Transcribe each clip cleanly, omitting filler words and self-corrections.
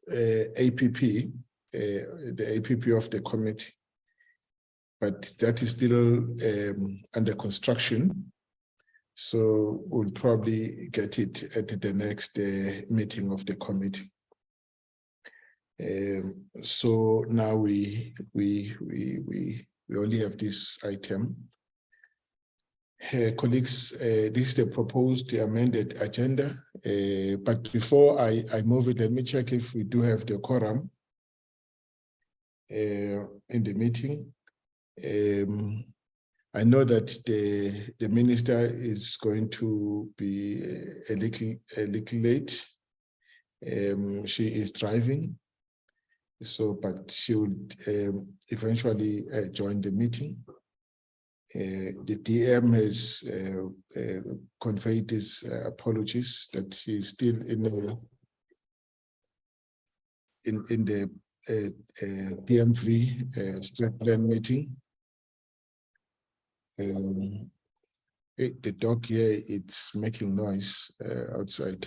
APP, the APP of the committee, but that is still under construction. So we'll probably get it at the next meeting of the committee. So now we only have this item. Colleagues, this is the proposed amended agenda. But before I move it, let me check if we do have the quorum in the meeting. I know that the minister is going to be a little late. She is driving, so but she would eventually join the meeting. The DM has conveyed his apologies that she is still in the PMV state plan meeting. The dog here, it's making noise outside.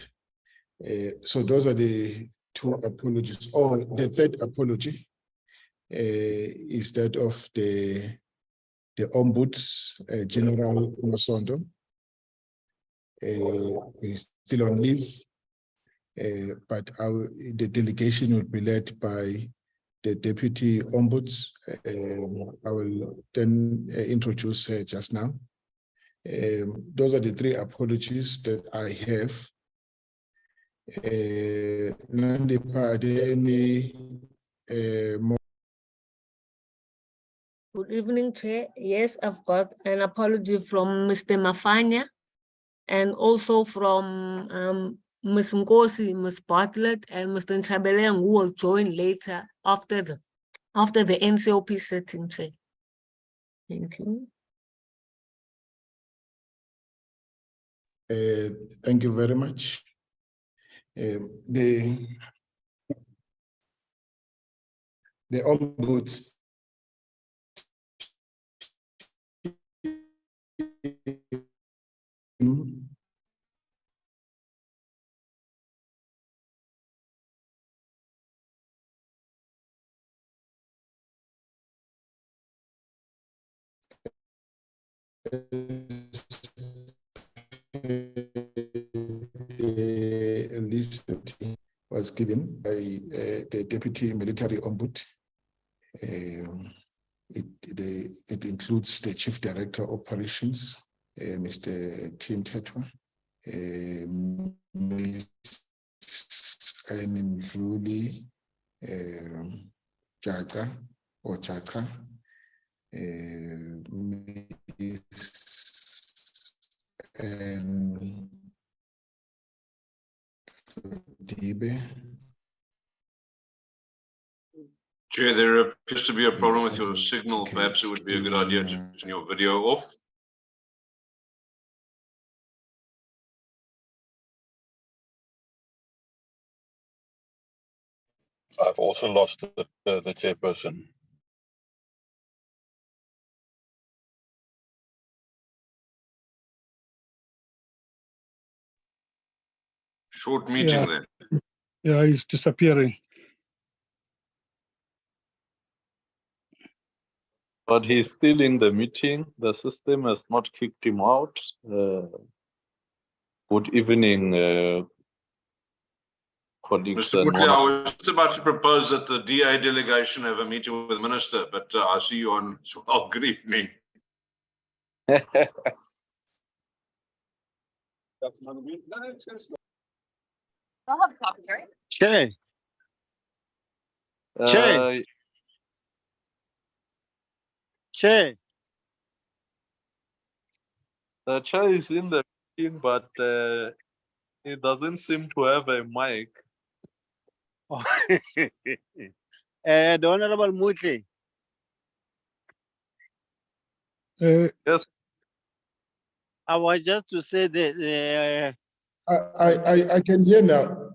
So those are the two apologies. Oh, the third apology is that of the Ombuds, General Umasondo. He's still on leave, but the delegation will be led by the Deputy Ombuds. I will then introduce her just now. Those are the three apologies that I have. Nandipa, are there any more? Good evening, Chair. Yes, I've got an apology from Mr. Mafanya and also from Ms. Nkosi, Ms. Bartlett, and Mr. Nchabeleng, who will join later after the NCOP setting, Chair. Thank you. Thank you very much. The Ombuds the list that was given by the Deputy Military Ombud. It includes the Chief Director Operations, Mr. Tim Tetwa, Ms. Nzuli Chaka or Chaka, Ms. Dibe. Chair, there appears to be a problem with your signal. Perhaps it would be a good idea to turn your video off. I've also lost the chairperson. Short meeting then. Yeah, he's disappearing. But he's still in the meeting. The system has not kicked him out. Good evening, colleagues. Mr. Butley, I was just about to propose that the DA delegation have a meeting with the minister, but I see you on. So, good evening. Chair. Chair. Chair. The chair is in the meeting, but he doesn't seem to have a mic. Oh. The Honorable Mutli. Yes. I was just to say that I can hear now.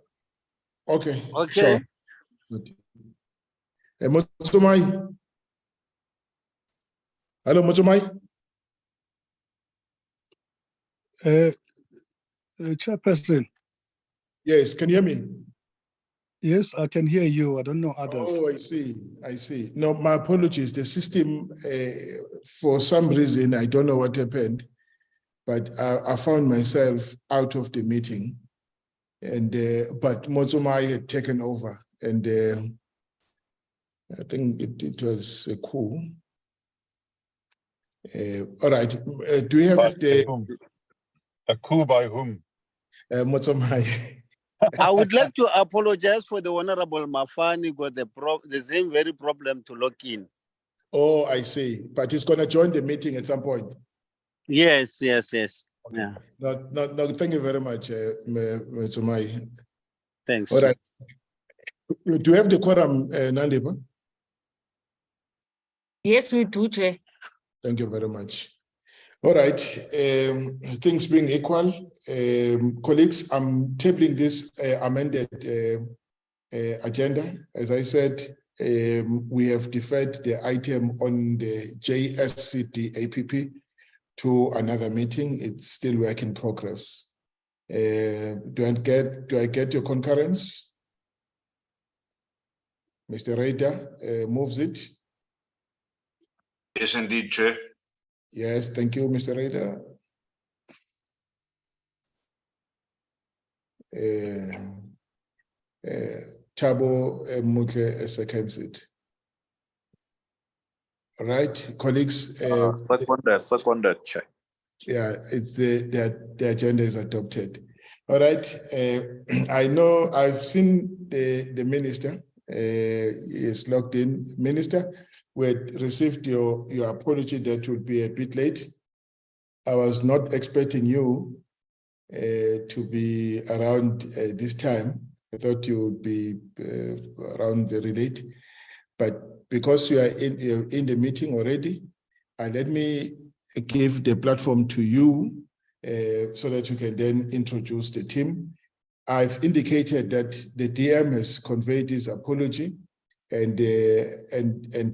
Okay. okay. Sure. Motsumai. Hello, Motsumai. Chairperson. Yes, can you hear me? Yes, I can hear you. I don't know others. Oh, I see. I see. No, my apologies. The system, for some reason, I don't know what happened, but I found myself out of the meeting, and but Motsomai had taken over, and I think it was cool. All right. Do we have By the whom? A coup by whom? Motsomai? I would like to apologize for the Honorable Mafani got the same very problem to log in. Oh, I see. But he's going to join the meeting at some point. Yes. Yeah. No, thank you very much, Motsomai. Thanks. All right. Do you have the quorum, Nandipa? Yes, we do, Chair. Thank you very much. All right, things being equal, colleagues, I'm tabling this amended agenda. As I said, we have deferred the item on the JSCD APP to another meeting. It's still work in progress. Do I get your concurrence? Mr. Rader moves it. Yes, indeed, Chair. Yes, thank you, Mr. Rader. Thabo Mutle seconds it. All right, colleagues. Second, Chair. Yeah, it's the agenda is adopted. All right. I know I've seen the minister. He is logged in. Minister, we had received your apology that would be a bit late. I was not expecting you to be around this time. I thought you would be around very late, but because you are in the meeting already, let me give the platform to you so that you can then introduce the team. I've indicated that the DM has conveyed his apology, and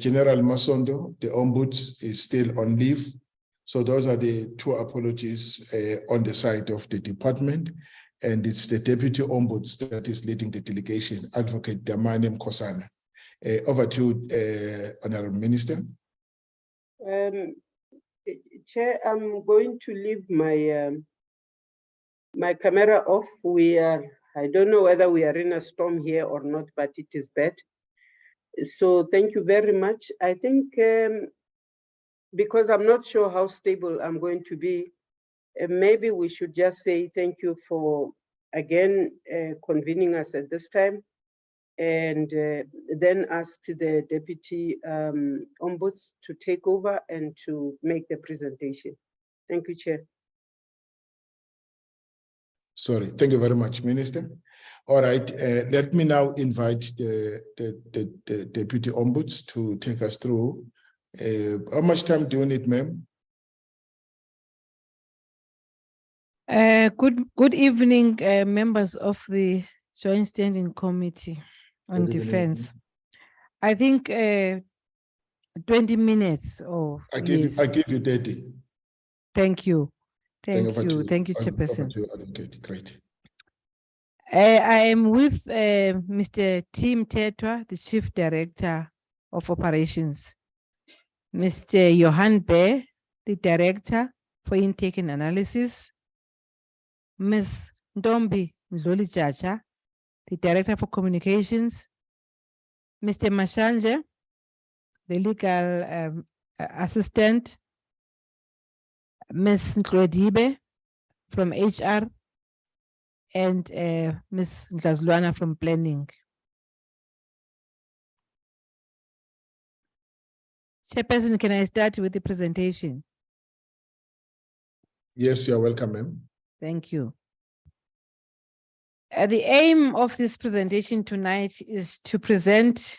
General Masondo, the Ombud, is still on leave. So those are the two apologies on the side of the department, and it's the Deputy Ombuds that is leading the delegation, Advocate Damani Mkhosana. Over to Honorable Minister. Chair, I'm going to leave my my camera off. I don't know whether we are in a storm here or not, but it is bad. So thank you very much. I think because I'm not sure how stable I'm going to be, maybe we should just say thank you for again convening us at this time, and then ask the Deputy Ombuds to take over and to make the presentation. Thank you, Chair. Sorry, thank you very much, Minister. All right, let me now invite the Deputy Ombuds to take us through. How much time do you need, ma'am? Good evening, members of the Joint Standing Committee on Good evening. Defense. I think 20 minutes or I give yes. you 30. Thank you. Thank Over you, over Chairperson. to you, Advocate. Great. I am with Mr. Tim Tetwa, the Chief Director of Operations, Mr. Johan Bear, the Director for Intake and Analysis, Ms. Ndombi Mdloli Chacha, the Director for Communications, Mr. Mashanje, the Legal Assistant, Ms. Ntlodibe from HR, and Ms. Ndazluana from Planning. Chairperson, can I start with the presentation? Yes, you are welcome, ma'am. Thank you. The aim of this presentation tonight is to present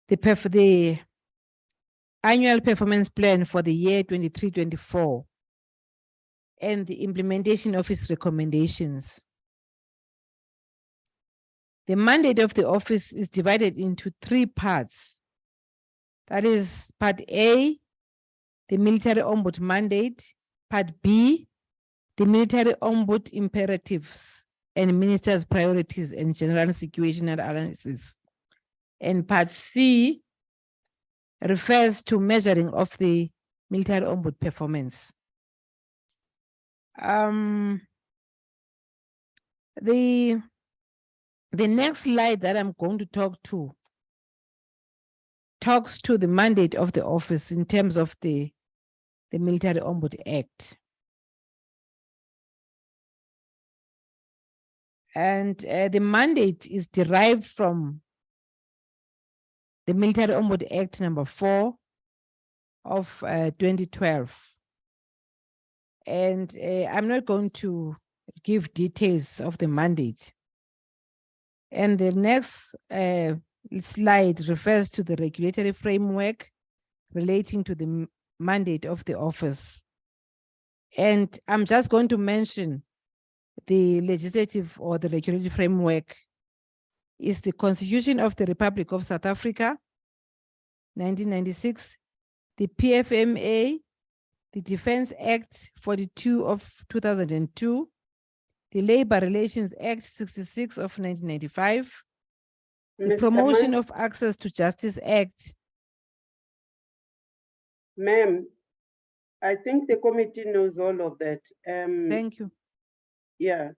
the annual performance plan for the year 23-24 and the implementation of its recommendations. The mandate of the office is divided into 3 parts. That is part A, the Military Ombud mandate, part B, the Military Ombud imperatives, and minister's priorities and general situational analysis. And part C refers to measuring of the military ombud performance. The next slide that I'm going to talks to the mandate of the office in terms of the Military Ombud Act. And the mandate is derived from the Military Ombud Act number 4 of 2012. And I'm not going to give details of the mandate. And the next slide refers to the regulatory framework relating to the mandate of the office. And I'm just going to mention the legislative or the regulatory framework is the Constitution of the Republic of South Africa, 1996, the PFMA, the Defense Act 42 of 2002, the Labor Relations Act 66 of 1995, the Mr. Promotion Ma- of Access to Justice Act. Ma'am, I think the committee knows all of that. Thank you. Yeah,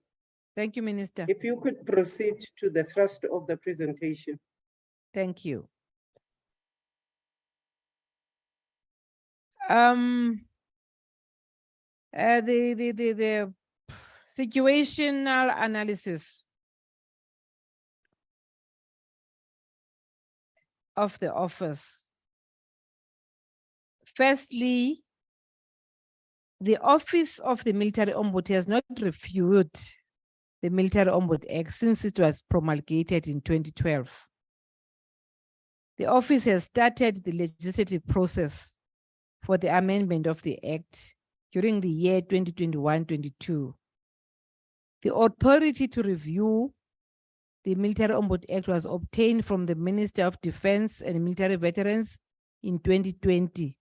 Thank you, Minister. if you could proceed to the thrust of the presentation. Thank you. The situational analysis of the office. Firstly, the Office of the Military Ombud has not reviewed the Military Ombud Act since it was promulgated in 2012. The office has started the legislative process for the amendment of the Act during the year 2021-22. The authority to review the Military Ombud Act was obtained from the Minister of Defense and Military Veterans in 2020.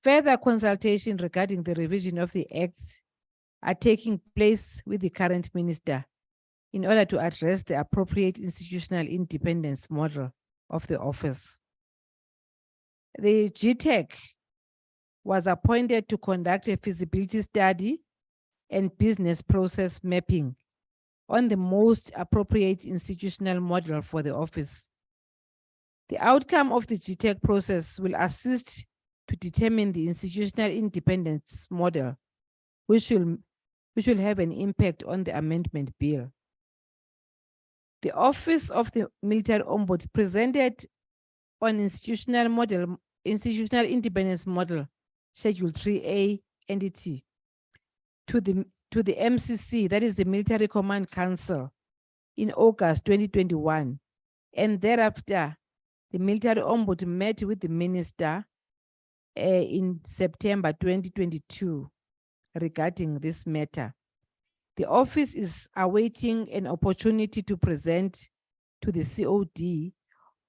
Further consultation regarding the revision of the Acts are taking place with the current minister in order to address the appropriate institutional independence model of the office. The GTEC was appointed to conduct a feasibility study and business process mapping on the most appropriate institutional model for the office. The outcome of the GTEC process will assist to determine the institutional independence model, which will have an impact on the amendment bill. The Office of the Military Ombud presented on institutional independence model, Schedule 3A entity, to the MCC, that is the Military Command Council, in August 2021. And thereafter, the Military Ombud met with the minister in September 2022 regarding this matter. The office is awaiting an opportunity to present to the COD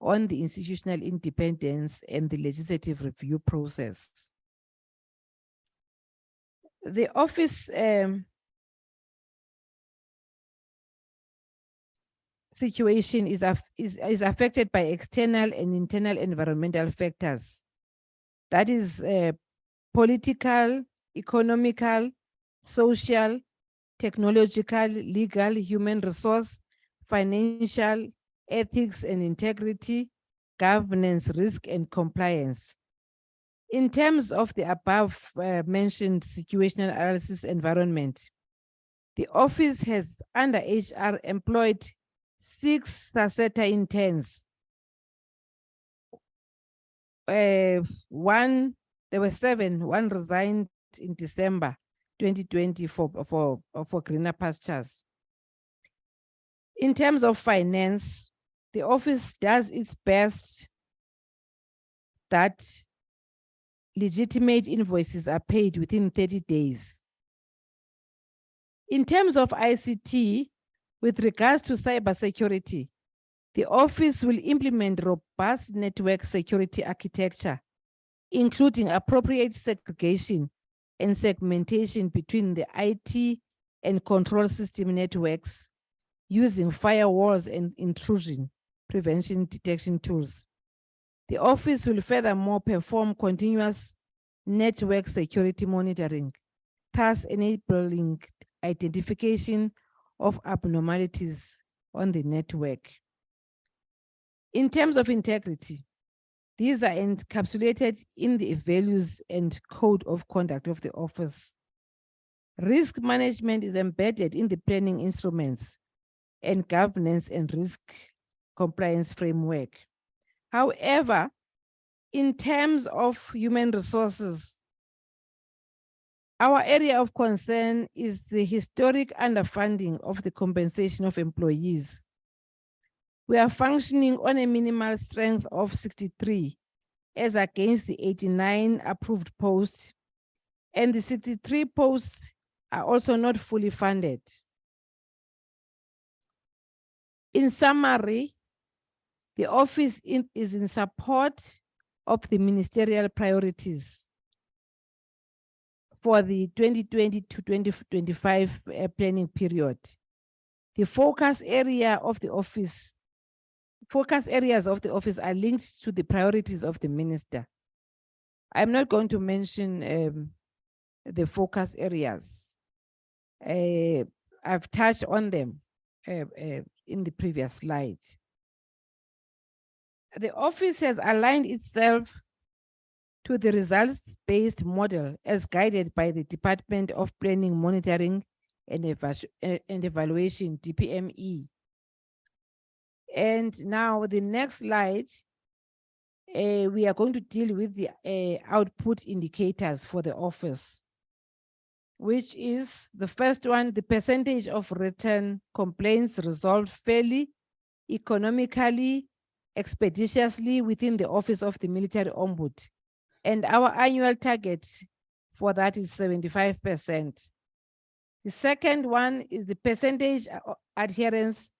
on the institutional independence and the legislative review process. The office situation is affected by external and internal environmental factors. That is political, economical, social, technological, legal, human resource, financial, ethics and integrity, governance, risk and compliance. In terms of the above mentioned situational analysis environment, the office has under HR employed 6 Saseta interns. There were 7, one resigned in December 2020 for greener pastures. In terms of finance, the office does its best that legitimate invoices are paid within 30 days. In terms of ICT, with regards to cybersecurity, the office will implement robust network security architecture, including appropriate segregation and segmentation between the IT and control system networks using firewalls and intrusion prevention detection tools. The office will furthermore perform continuous network security monitoring, thus enabling identification of abnormalities on the network. In terms of integrity, these are encapsulated in the values and code of conduct of the office. Risk management is embedded in the planning instruments and governance and risk compliance framework. However, in terms of human resources, our area of concern is the historic underfunding of the compensation of employees. We are functioning on a minimal strength of 63 as against the 89 approved posts, and the 63 posts are also not fully funded. In summary, the office is in support of the ministerial priorities for the 2020 to 2025 planning period. The focus areas of the office are linked to the priorities of the minister. I'm not going to mention the focus areas. I've touched on them in the previous slide. The office has aligned itself to the results-based model as guided by the Department of Planning, Monitoring and Evaluation, DPME. And now the next slide, we are going to deal with the output indicators for the office, which is the first one, the percentage of written complaints resolved fairly, economically, expeditiously within the office of the Military Ombud. And our annual target for that is 75%. The second one is the percentage adherence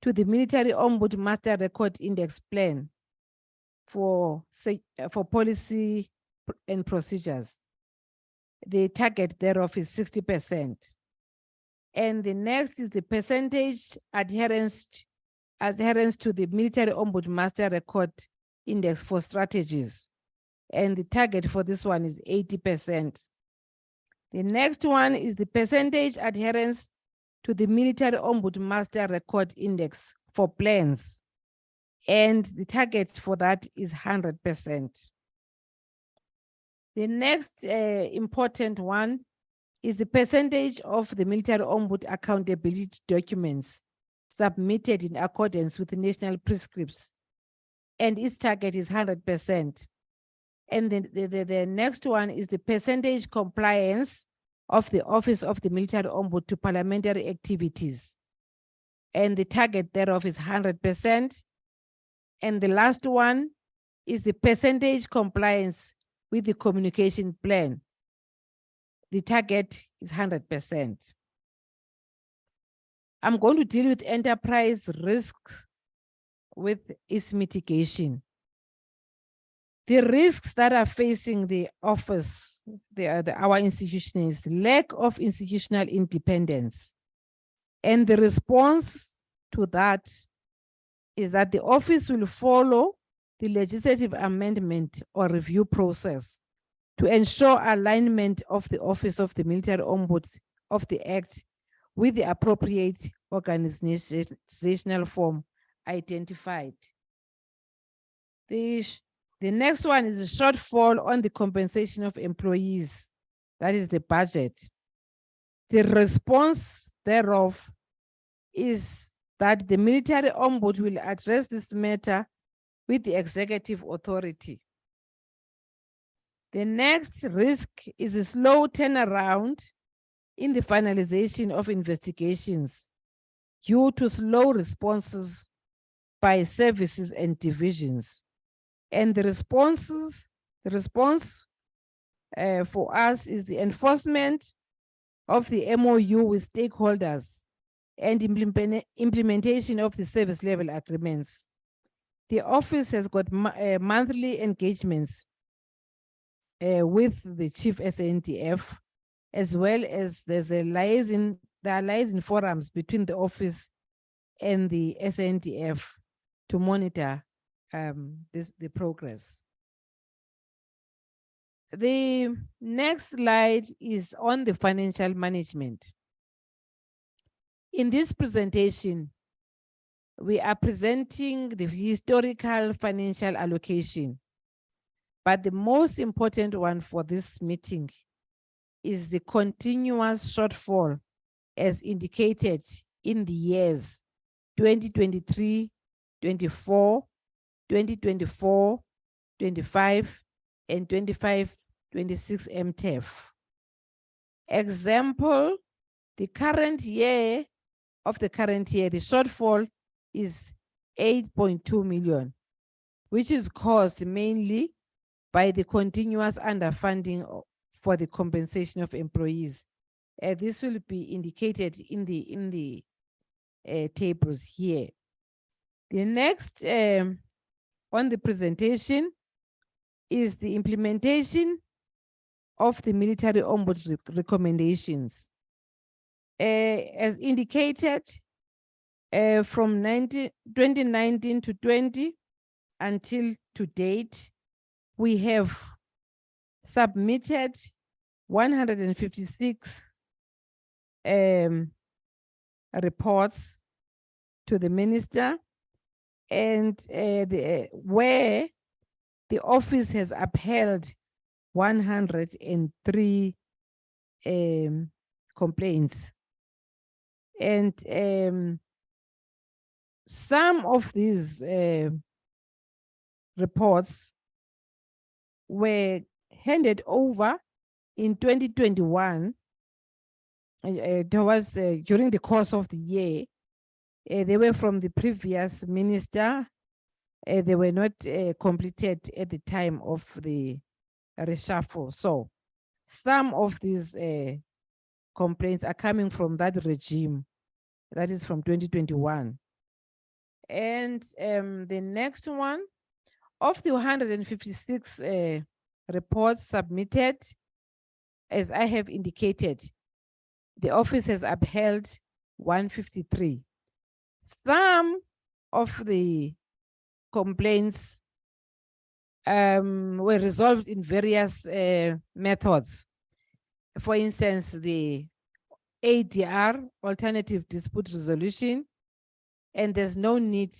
to the Military Ombud Master Record Index Plan for policy and procedures. The target thereof is 60%. And the next is the percentage adherence to the Military Ombud Master Record Index for strategies. And the target for this one is 80%. The next one is the percentage adherence to the Military Ombud Master Record Index for plans. And the target for that is 100%. The next important one is the percentage of the Military Ombud accountability documents submitted in accordance with the national prescripts. And its target is 100%. And then the next one is the percentage compliance of the Office of the Military Ombud to parliamentary activities. And the target thereof is 100%. And the last one is the percentage compliance with the communication plan. The target is 100%. I'm going to deal with enterprise risk with its mitigation. The risks that are facing the office, our institution, is lack of institutional independence. And the response to that is that the office will follow the legislative amendment or review process to ensure alignment of the Office of the Military Ombud of the Act with the appropriate organizational form identified. The next one is a shortfall on the compensation of employees. That is the budget. The response thereof is that the Military Ombud will address this matter with the executive authority. The next risk is a slow turnaround in the finalization of investigations due to slow responses by services and divisions. And the response for us is the enforcement of the MOU with stakeholders and implementation of the service level agreements. The office has got monthly engagements with the Chief SNDF, as well as there's a liaison are liaison forums between the office and the SNDF to monitor the progress. The next slide is on the financial management. In this presentation, we are presenting the historical financial allocation, but the most important one for this meeting is the continuous shortfall as indicated in the years 2023, 24, 2024, 25, and 25, 26 MTEF. Example, the current year, the shortfall is 8.2 million, which is caused mainly by the continuous underfunding for the compensation of employees. This will be indicated in the tables here. The next on the presentation is the implementation of the Military Ombud recommendations. As indicated, from 2019 to 20 until to date, we have submitted 156 reports to the minister, and where the office has upheld 103 complaints. And some of these reports were handed over in 2021. There was during the course of the year. They were from the previous minister. They were not completed at the time of the reshuffle. So some of these complaints are coming from that regime, that is from 2021. And the next one, of the 156 reports submitted, as I have indicated, the office has upheld 153. Some of the complaints were resolved in various methods. For instance, the ADR, Alternative Dispute Resolution, and there's no need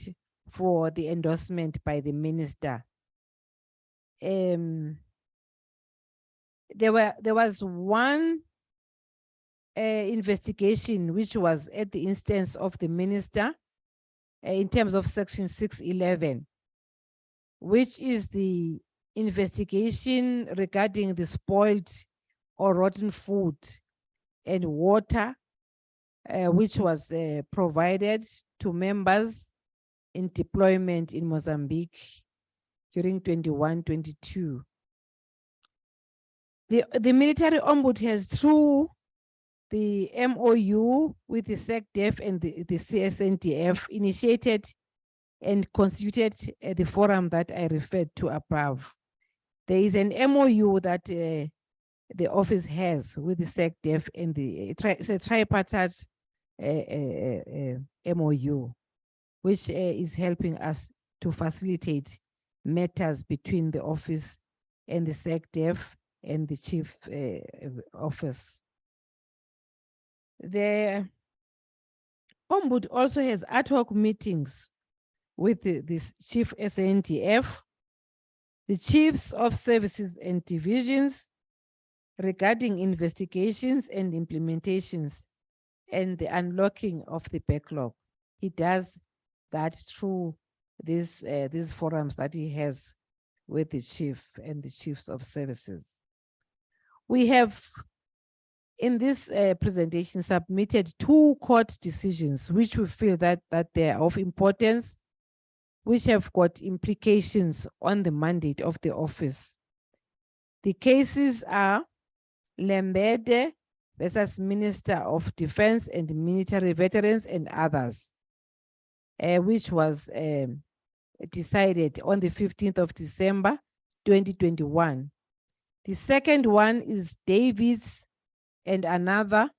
for the endorsement by the minister. There was one investigation which was at the instance of the minister in terms of Section 611, which is the investigation regarding the spoiled or rotten food and water, which was provided to members in deployment in Mozambique during 21-22. The Military Ombud has, through the MOU with the SecDef and the CSNDF, initiated and constituted the forum that I referred to above. There is an MOU that the office has with the SecDef and it's a tripartite MOU, which is helping us to facilitate matters between the office and the SecDef and the chief office. The Ombud also has ad hoc meetings with this chief SNDF, the chiefs of services and divisions regarding investigations and implementations and the unlocking of the backlog. He does that through these forums that he has with the chief and the chiefs of services. We have, in this presentation, submitted 2 court decisions which we feel that they are of importance, which have got implications on the mandate of the office. The cases are Lembede versus Minister of Defense and Military Veterans and others, which was decided on the 15th of December, 2021. The second one is Davids and another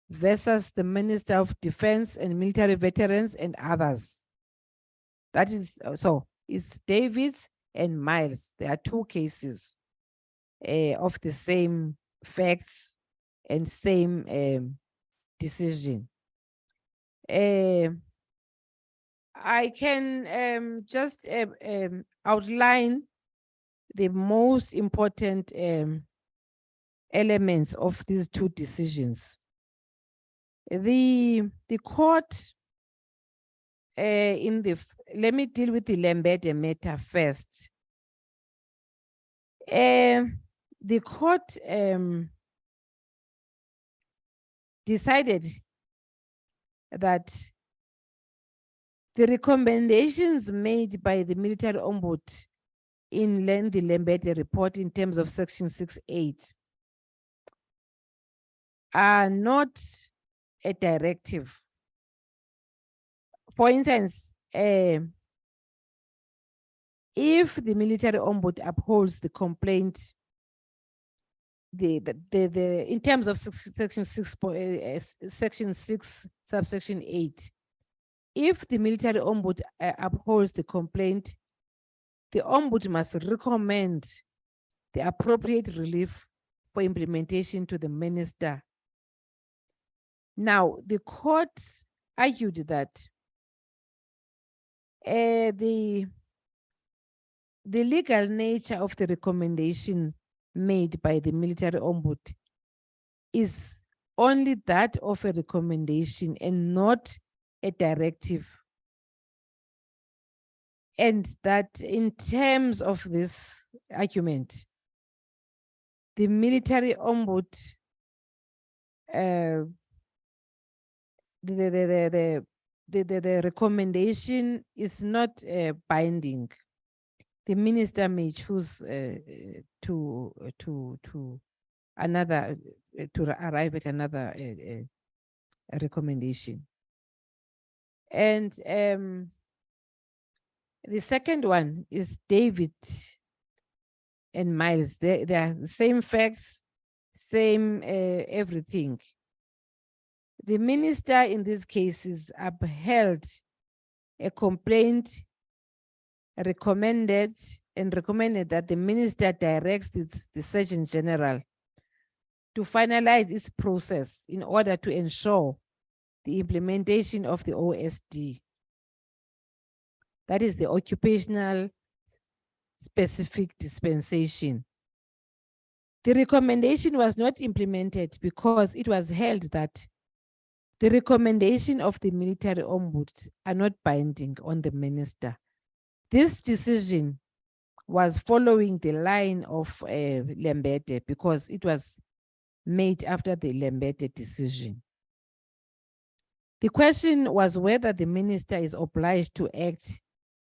versus the Minister of Defense and Military Veterans and others. That is, so it's Davids and Miles. There are two cases of the same facts and same decision. I can just outline the most important elements of these two decisions. The court let me deal with the Lembede matter first. The court decided that the recommendations made by the Military Ombud in the Lembede report in terms of Section 6.8 are not a directive. For instance, if the Military Ombud upholds the complaint, in terms of Section 6, subsection 8, if the Military Ombud upholds the complaint, the Ombud must recommend the appropriate relief for implementation to the minister. Now, the court argued that the legal nature of the recommendation made by the Military Ombud is only that of a recommendation and not a directive. And that in terms of this argument, the Military Ombud, the recommendation is not binding. The minister may choose to arrive at another recommendation. And the second one is David and Miles. They are the same facts, same everything. The minister in these cases upheld a complaint, recommended that the minister directs the Surgeon General to finalize its process in order to ensure the implementation of the OSD. That is the occupational specific dispensation. The recommendation was not implemented because it was held that the recommendation of the Military Ombud are not binding on the minister. This decision was following the line of Lembede because it was made after the Lembede decision. The question was whether the minister is obliged to act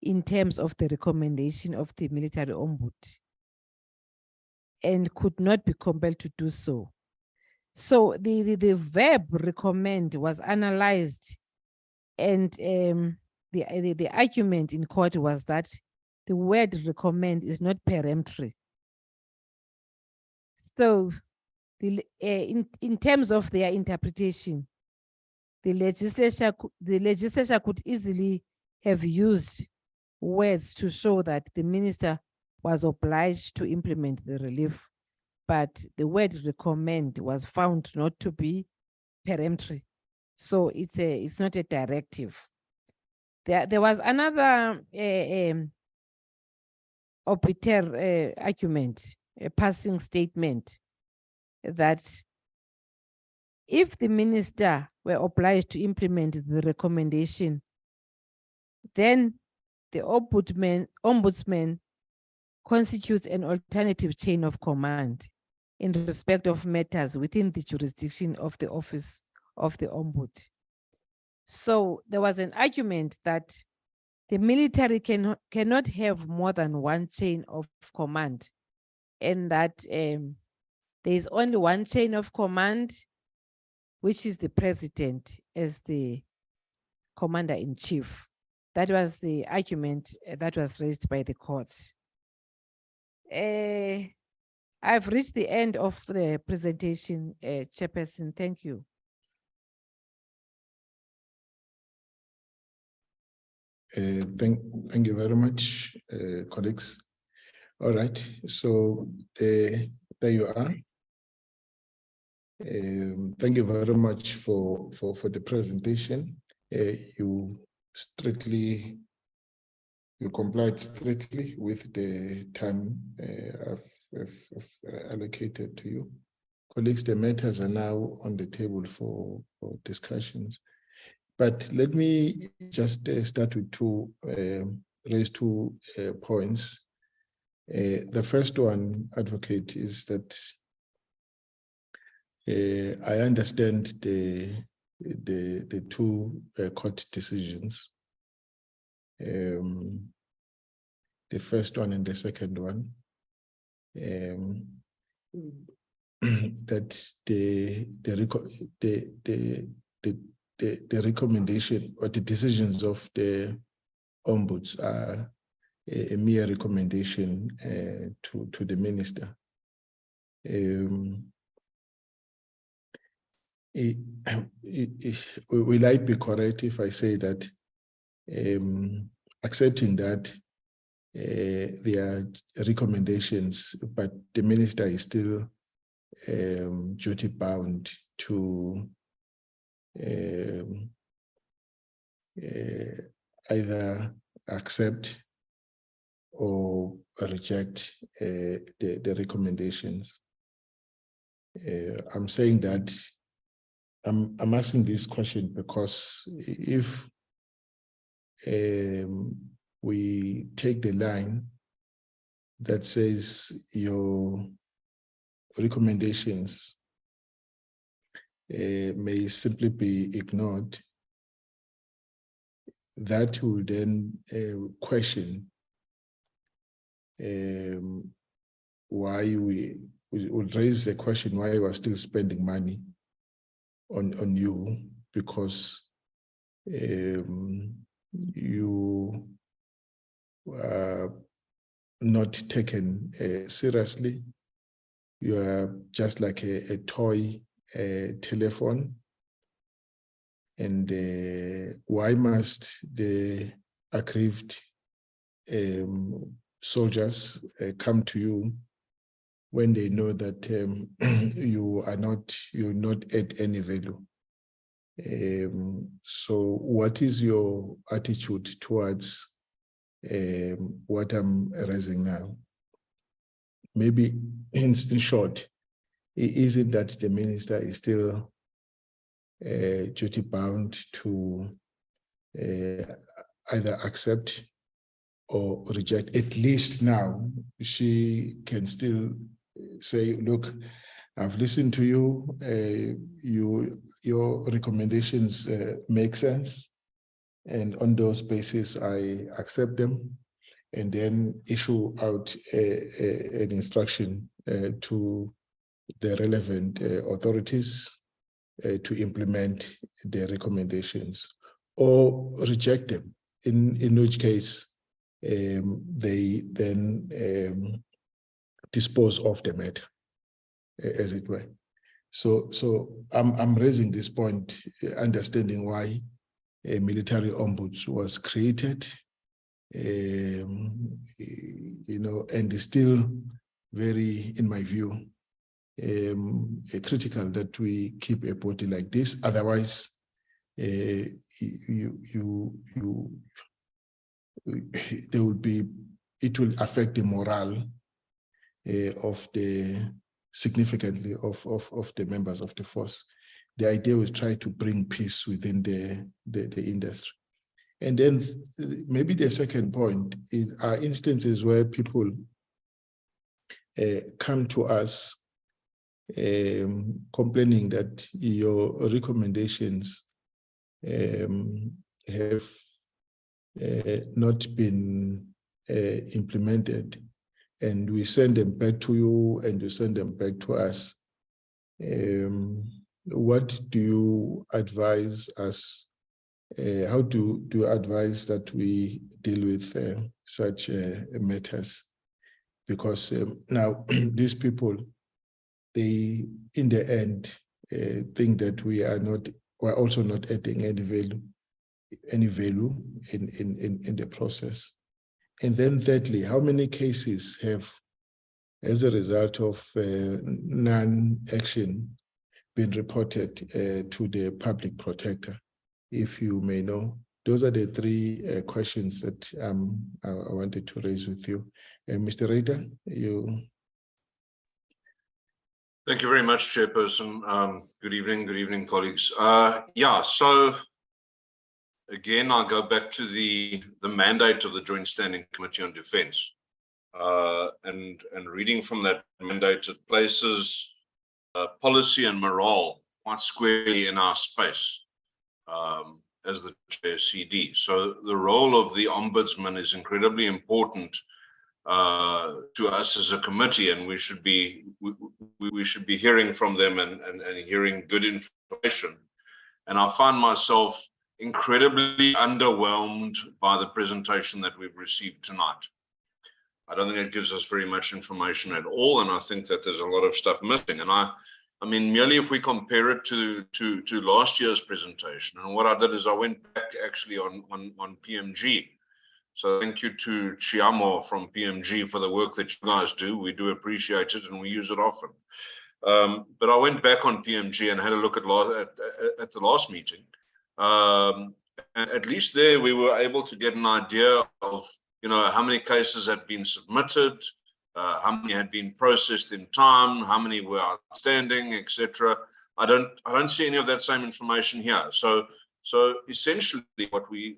in terms of the recommendation of the Military Ombud and could not be compelled to do so. So the verb recommend was analyzed, and the argument in court was that the word recommend is not peremptory. So in terms of their interpretation, the legislature could easily have used words to show that the minister was obliged to implement the relief, but the word recommend was found not to be peremptory. So it's not a directive. There was another obiter argument, a passing statement, that if the minister were obliged to implement the recommendation, then the ombudsman constitutes an alternative chain of command in respect of matters within the jurisdiction of the office of the Ombud. So there was an argument that the military cannot have more than one chain of command, and that there is only one chain of command, which is the president as the commander-in-chief. That was the argument that was raised by the court. I've reached the end of the presentation, Chairperson. Thank you. Thank you very much, colleagues. All right, so there you are. Thank you very much for the presentation. You complied strictly with the time I've allocated to you. Colleagues, the matters are now on the table for discussions. But let me just start with raise two points. The first one, Advocate, is that I understand the two court decisions, the first one and the second one, that the recommendation or the decisions of the ombuds are a mere recommendation to the minister. Will I be correct if I say that accepting that there are recommendations, but the minister is still duty bound to either accept or reject the recommendations? I'm saying that I'm asking this question because if we take the line that says your recommendations may simply be ignored, that will then question why we would raise the question why we are still spending money on you, because you are not taken seriously. You are just like a toy telephone. And why must the aggrieved soldiers come to you when they know that you're not at any value? So what is your attitude towards what I'm raising now? Maybe in short, is it that the minister is still duty bound to either accept or reject? At least now she can still say, look, I've listened to you, your recommendations make sense, and on those basis I accept them, and then issue out an instruction to the relevant authorities to implement the recommendations, or reject them, in which case they then dispose of the matter, as it were. So I'm raising this point, understanding why a military ombuds was created, and is still very, in my view, critical that we keep a body like this. Otherwise, it will affect the morale significantly of the members of the force. The idea was try to bring peace within the industry. And then maybe the second point are instances where people come to us complaining that your recommendations have not been implemented, and we send them back to you and you send them back to us. What do you advise us? How do you advise that we deal with such matters? Because now these people, they in the end think that we're also not adding any value, any value in the process? And then thirdly, how many cases have, as a result of non-action, been reported to the public protector, if you may know? Those are the three questions that I wanted to raise with you. Mr. Rader, you. Thank you very much, Chairperson. Good evening, colleagues. Yeah, so again, I'll go back to the mandate of the Joint Standing Committee on Defence. And reading from that mandate, it places policy and morale quite squarely in our space as the JSCD. So the role of the Ombudsman is incredibly important to us as a committee, and we should be hearing from them and hearing good information. And I find myself incredibly underwhelmed by the presentation that we've received tonight. I don't think it gives us very much information at all, and I think that there's a lot of stuff missing. And I mean, merely if we compare it to last year's presentation, and what I did is I went back actually on PMG. So thank you to Chiamo from PMG for the work that you guys do. We do appreciate it, and we use it often. But I went back on PMG and had a look at the last meeting. And at least there we were able to get an idea of, you know, how many cases had been submitted, how many had been processed in time, how many were outstanding, etc. I don't see any of that same information here. So essentially, what we're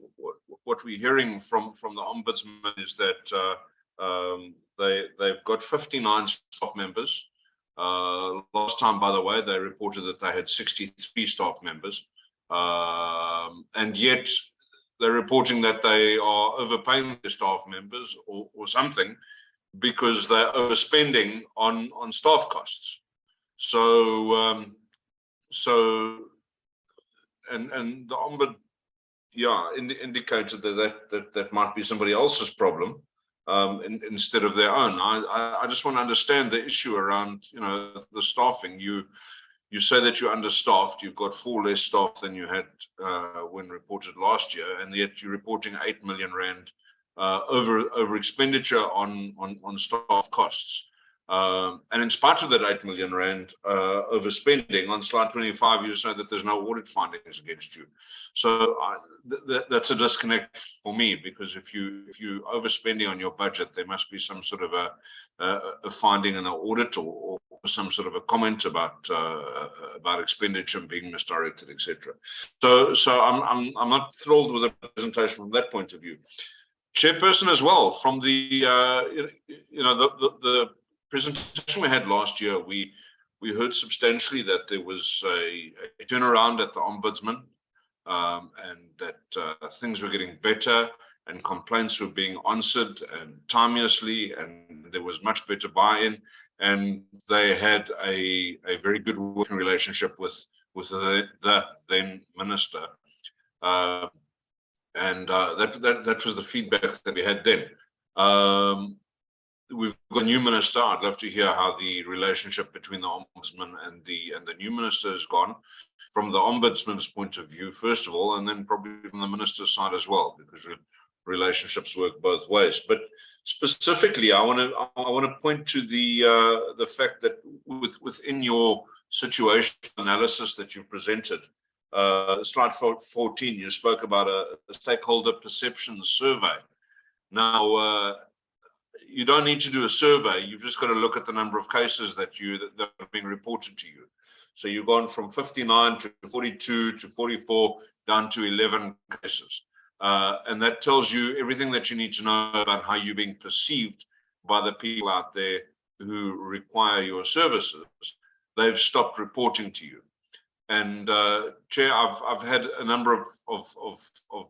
hearing from the Ombudsman is that they've got 59 staff members. Last time, by the way, they reported that they had 63 staff members, and yet they're reporting that they are overpaying their staff members or something, because they're overspending on staff costs. So and the Ombud, yeah, indicated that might be somebody else's problem instead of their own. I just want to understand the issue around, you know, the staffing. You say that you're understaffed. You've got 4 less staff than you had when reported last year, and yet you're reporting 8 million rand over expenditure on staff costs. And in spite of that 8 million rand overspending, on slide 25, you say that there's no audit findings against you. So that's a disconnect for me, because if you overspending on your budget, there must be some sort of a finding in the audit, or some sort of a comment about expenditure being misdirected, etc. So I'm not thrilled with the presentation from that point of view. Chairperson, as well, from the the presentation we had last year, we heard substantially that there was a turnaround at the Ombudsman, and that things were getting better and complaints were being answered and timeously, and there was much better buy-in, and they had a very good working relationship with the then minister, and that was the feedback that we had then. We've got a new minister. I'd love to hear how the relationship between the Ombudsman and the new minister has gone, from the Ombudsman's point of view, first of all, and then probably from the minister's side as well, because relationships work both ways. But specifically, I want to point to the fact that within your situation analysis that you presented, slide 14, you spoke about a stakeholder perception survey. Now, you don't need to do a survey. You've just got to look at the number of cases that have been reported to you. So you've gone from 59 to 42 to 44 down to 11 cases. And that tells you everything that you need to know about how you're being perceived by the people out there who require your services. They've stopped reporting to you. And Chair, I've had a number of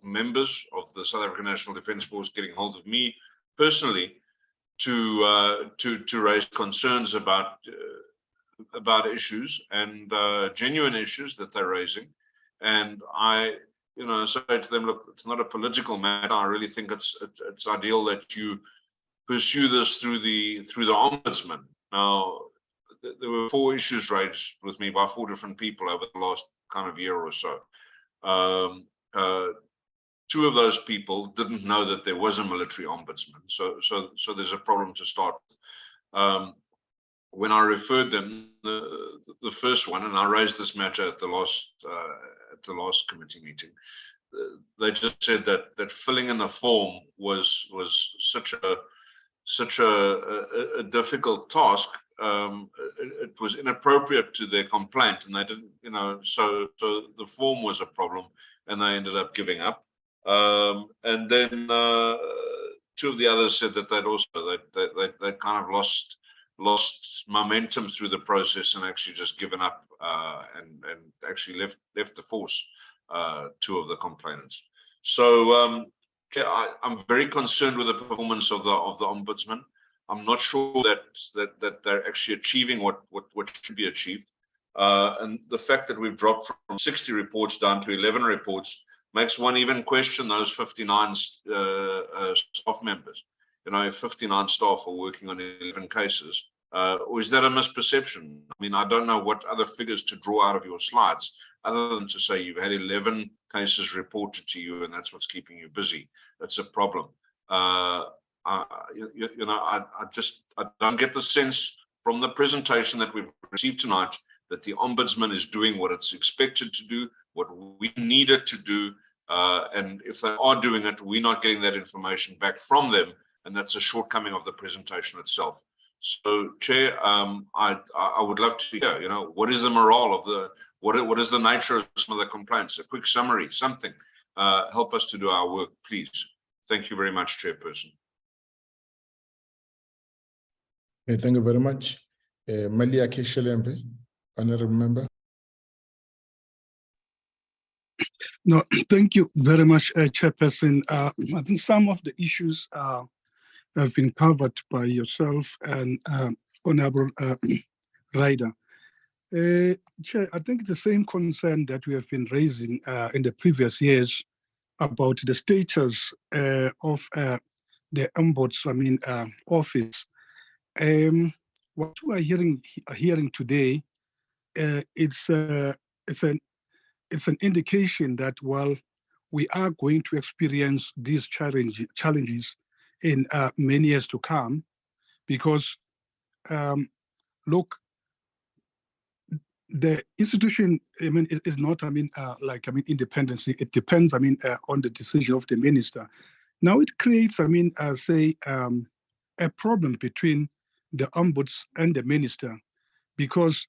members of the South African National Defence Force getting hold of me personally to raise concerns about issues and genuine issues that they're raising. And I say to them, look, it's not a political matter. I really think it's ideal that you pursue this through the Ombudsman. Now, there were 4 issues raised with me by 4 different people over the last kind of year or so. two of those people didn't know that there was a military ombudsman. So there's a problem to start with. When I referred them, the first one, and I raised this matter at the last committee meeting, they just said that filling in the form was such a difficult task. It was inappropriate to their complaint, and they didn't, so the form was a problem, and they ended up giving up. And then two of the others said that they kind of lost momentum through the process and actually just given up and actually left the force, two of the complainants. So I'm very concerned with the performance of the ombudsman. I'm not sure that they're actually achieving what should be achieved. And the fact that we've dropped from 60 reports down to 11 reports makes one even question those 59 staff members. If 59 staff are working on 11 cases, or is that a misperception? I mean, I don't know what other figures to draw out of your slides, other than to say you've had 11 cases reported to you, and that's what's keeping you busy. That's a problem. I don't get the sense from the presentation that we've received tonight that the ombudsman is doing what it's expected to do, what we need it to do, and if they are doing it, we're not getting that information back from them, and that's a shortcoming of the presentation itself. So, Chair, I would love to hear, what is the morale of what is the nature of some of the complaints? A quick summary, something. Help us to do our work, please. Thank you very much, Chairperson. Okay, thank you very much. Malia Keshelembe, honorable member. No, thank you very much, Chairperson. I think some of the issues have been covered by yourself and Honorable Ryder. Chair, I think the same concern that we have been raising in the previous years about the status of the Ombudsman office. What we are hearing today, it's an indication that while we are going to experience these challenges in many years to come, because look, the institution, is not, independency. It depends, on the decision of the minister. Now it creates, a problem between the ombuds and the minister, because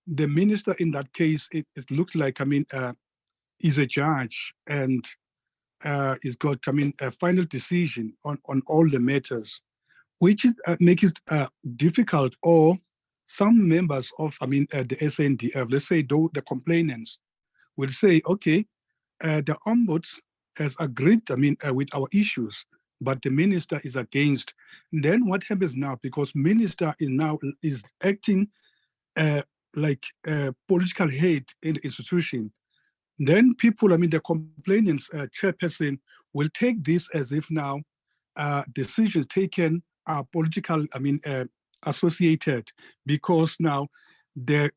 the minister in that case, it looks like, is a judge and is got, a final decision on all the matters, which is makes it difficult. Or some members of, the SNDF, let's say the complainants, will say, okay, the ombuds has agreed, with our issues, but the minister is against. Then what happens now? Because minister is acting like a political head in the institution. Then people, the complainants, chairperson, will take this as if now decisions taken are political, associated, because now the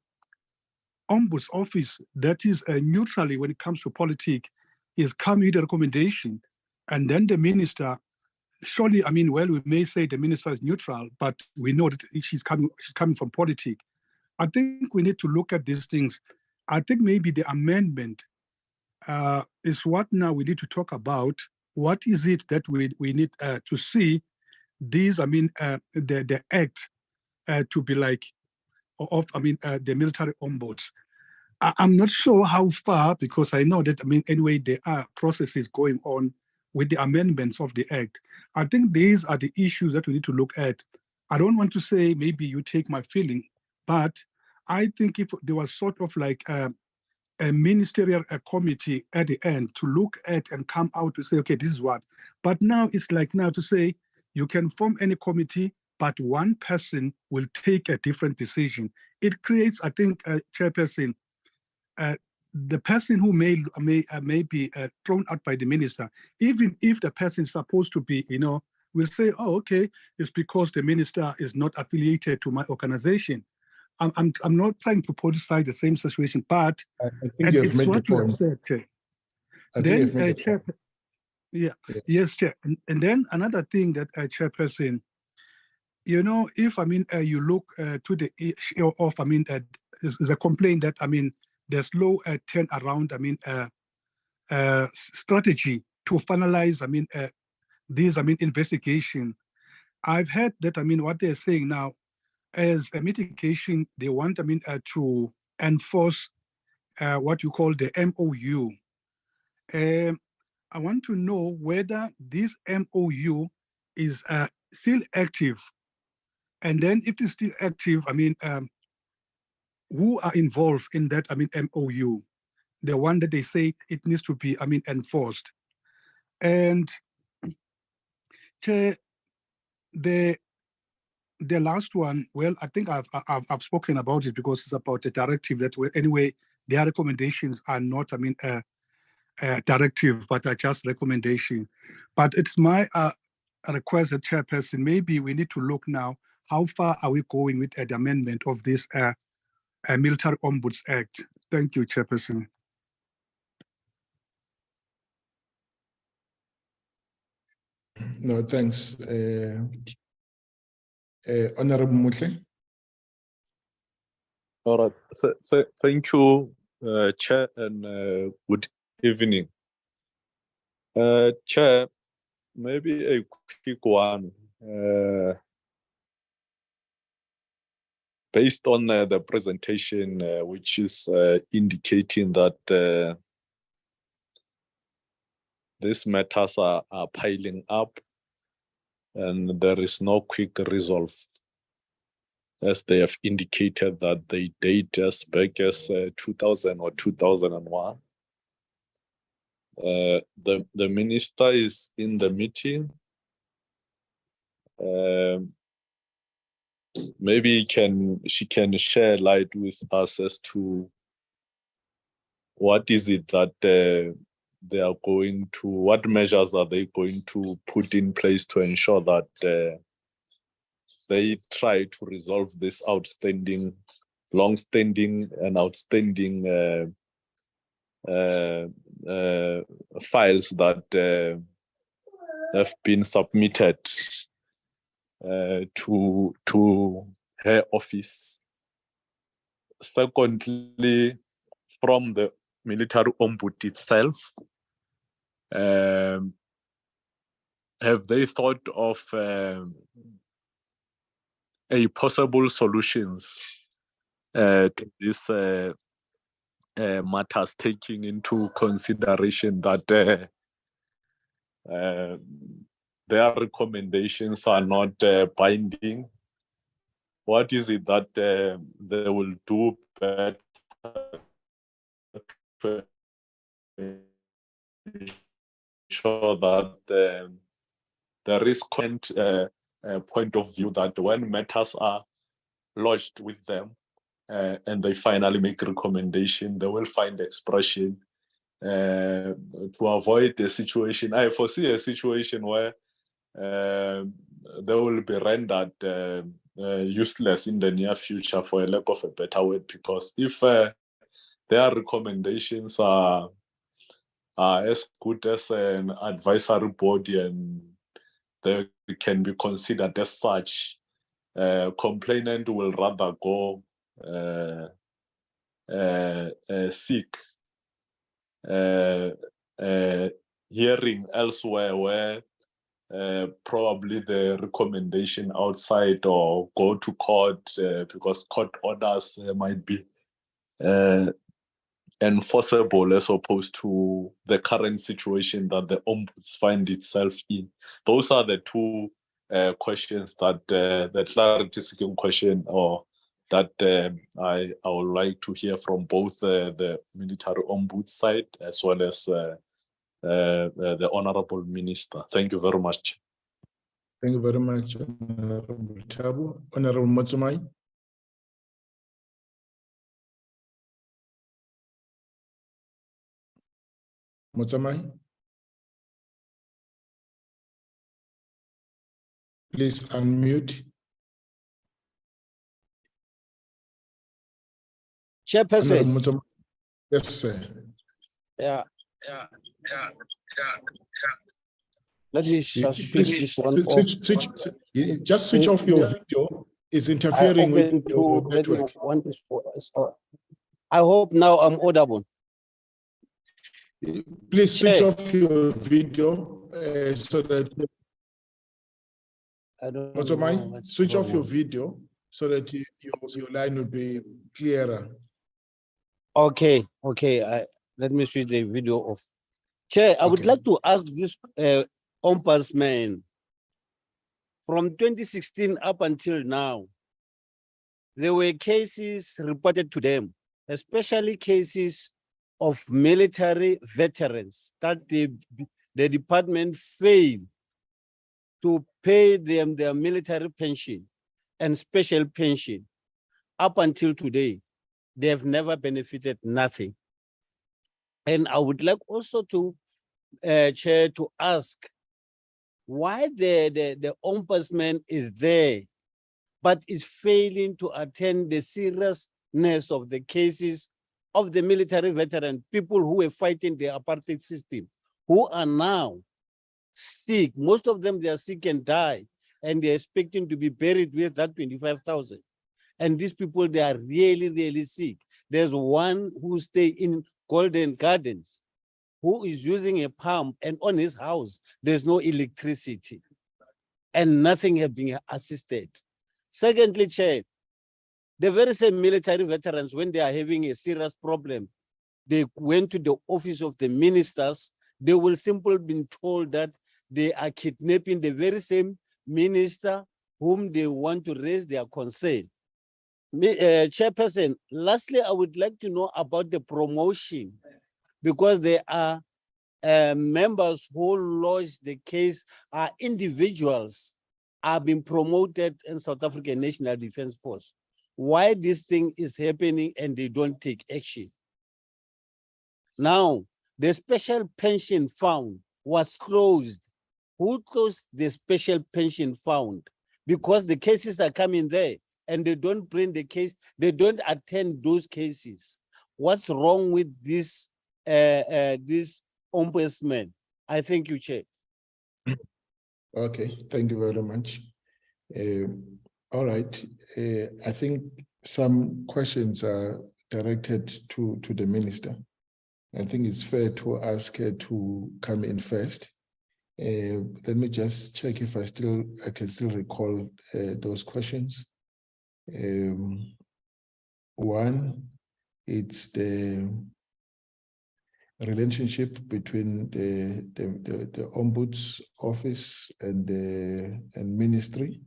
ombuds office that is neutrally when it comes to politics is coming with a recommendation, and then the minister, surely, well, we may say the minister is neutral, but we know that she's coming from politics. I think we need to look at these things. I think maybe the amendment is what now we need to talk about. What is it that we need to see these, the act to be like of, the military ombuds. I'm not sure how far, because I know that, anyway, there are processes going on with the amendments of the act. I think these are the issues that we need to look at. I don't want to say maybe you take my feeling, but I think if there was sort of like a ministerial committee at the end to look at and come out to say, okay, this is what. But now it's like now to say you can form any committee, but one person will take a different decision. It creates, I think, chairperson, the person who may be thrown out by the minister, even if the person is supposed to be, will say, oh, okay, it's because the minister is not affiliated to my organization. I'm not trying to politicize the same situation, but I think you have made the point. Said, then, Yeah. Yes. Yes, Chair. And then another thing that Chairperson, you know, if you look to the issue of is a complaint that there's low turnaround strategy to finalize these investigation. I've heard that what they're saying now as a mitigation, they want to enforce what you call the MOU. I want to know whether this MOU is still active, and then if it's still active, who are involved in that MOU, the one that they say it needs to be enforced. And Chair, the last one, well, I think I've spoken about it because it's about the directive that anyway their recommendations are not directive but are just recommendation. But it's my request, the Chairperson, maybe we need to look now how far are we going with the amendment of this Military Ombuds Act. Thank you, Chairperson. No, thanks. Honorable Mutle. All right. Thank you, Chair, and good evening. Chair, maybe a quick one. Based on the presentation, which is indicating that these matters are piling up and there is no quick resolve, as they have indicated that they date as back as 2000 or 2001. The minister is in the meeting. Maybe she can share light with us as to what is it that they are going to, what measures are they going to put in place to ensure that they try to resolve this outstanding, long-standing and outstanding files that have been submitted to her office. Secondly, from the Military Ombud itself, have they thought of a possible solutions to this matters, taking into consideration that their recommendations are not binding? What is it that they will do better to ensure that there is point of view that when matters are lodged with them and they finally make a recommendation, they will find expression to avoid the situation. I foresee a situation where they will be rendered useless in the near future, for a lack of a better word, because if their recommendations are as good as an advisory body and they can be considered as such, complainant will rather go seek hearing elsewhere where probably the recommendation outside, or go to court because court orders might be enforceable, as opposed to the current situation that the ombuds find itself in. Those are the two questions that the clarity seeking question, or that I would like to hear from both the Military Ombud side as well as the Honorable Minister. Thank you very much. Thank you very much, Honorable Tabu. Honorable Motsumai. Motsumai. Please unmute. Chairperson. Yes, sir. Yeah. Let me just switch this one off. Just switch off your video. It's interfering with your network. I hope now I'm audible. Please switch Chair. off your video so that I don't also know mine what's switch off wrong. your video so that your line will be clearer. Okay, let me switch the video off. Chair, I would Okay. like to ask this ombudsman, from 2016 up until now, there were cases reported to them, especially cases of military veterans that the department failed to pay them their military pension and special pension. Up until today, they have never benefited nothing. And I would like also to, Chair, to ask why the ombudsman is there, but is failing to attend the seriousness of the cases of the military veteran, people who were fighting the apartheid system, who are now sick. Most of them, they are sick and die, and they're expecting to be buried with that 25,000. And these people, they are really, really sick. There's one who stay in Golden Gardens, who is using a pump, and on his house, there's no electricity, and nothing has been assisted. Secondly, Chair, the very same military veterans, when they are having a serious problem, they went to the office of the ministers, they will simply be told that they are kidnapping the very same minister whom they want to raise their concern. Chairperson, lastly, I would like to know about the promotion, because there are members who lodged the case, are individuals are being promoted in South African National Defence Force. Why this thing is happening and they don't take action? Now, the special pension fund was closed. Who closed the special pension fund? Because the cases are coming there and they don't bring the case, they don't attend those cases. What's wrong with this ombudsman? I thank you, Chair. Okay, thank you very much. All right, I think some questions are directed to the minister. I think it's fair to ask her to come in first. Let me just check if I can still recall those questions. One, it's the relationship between the Ombuds office and ministry.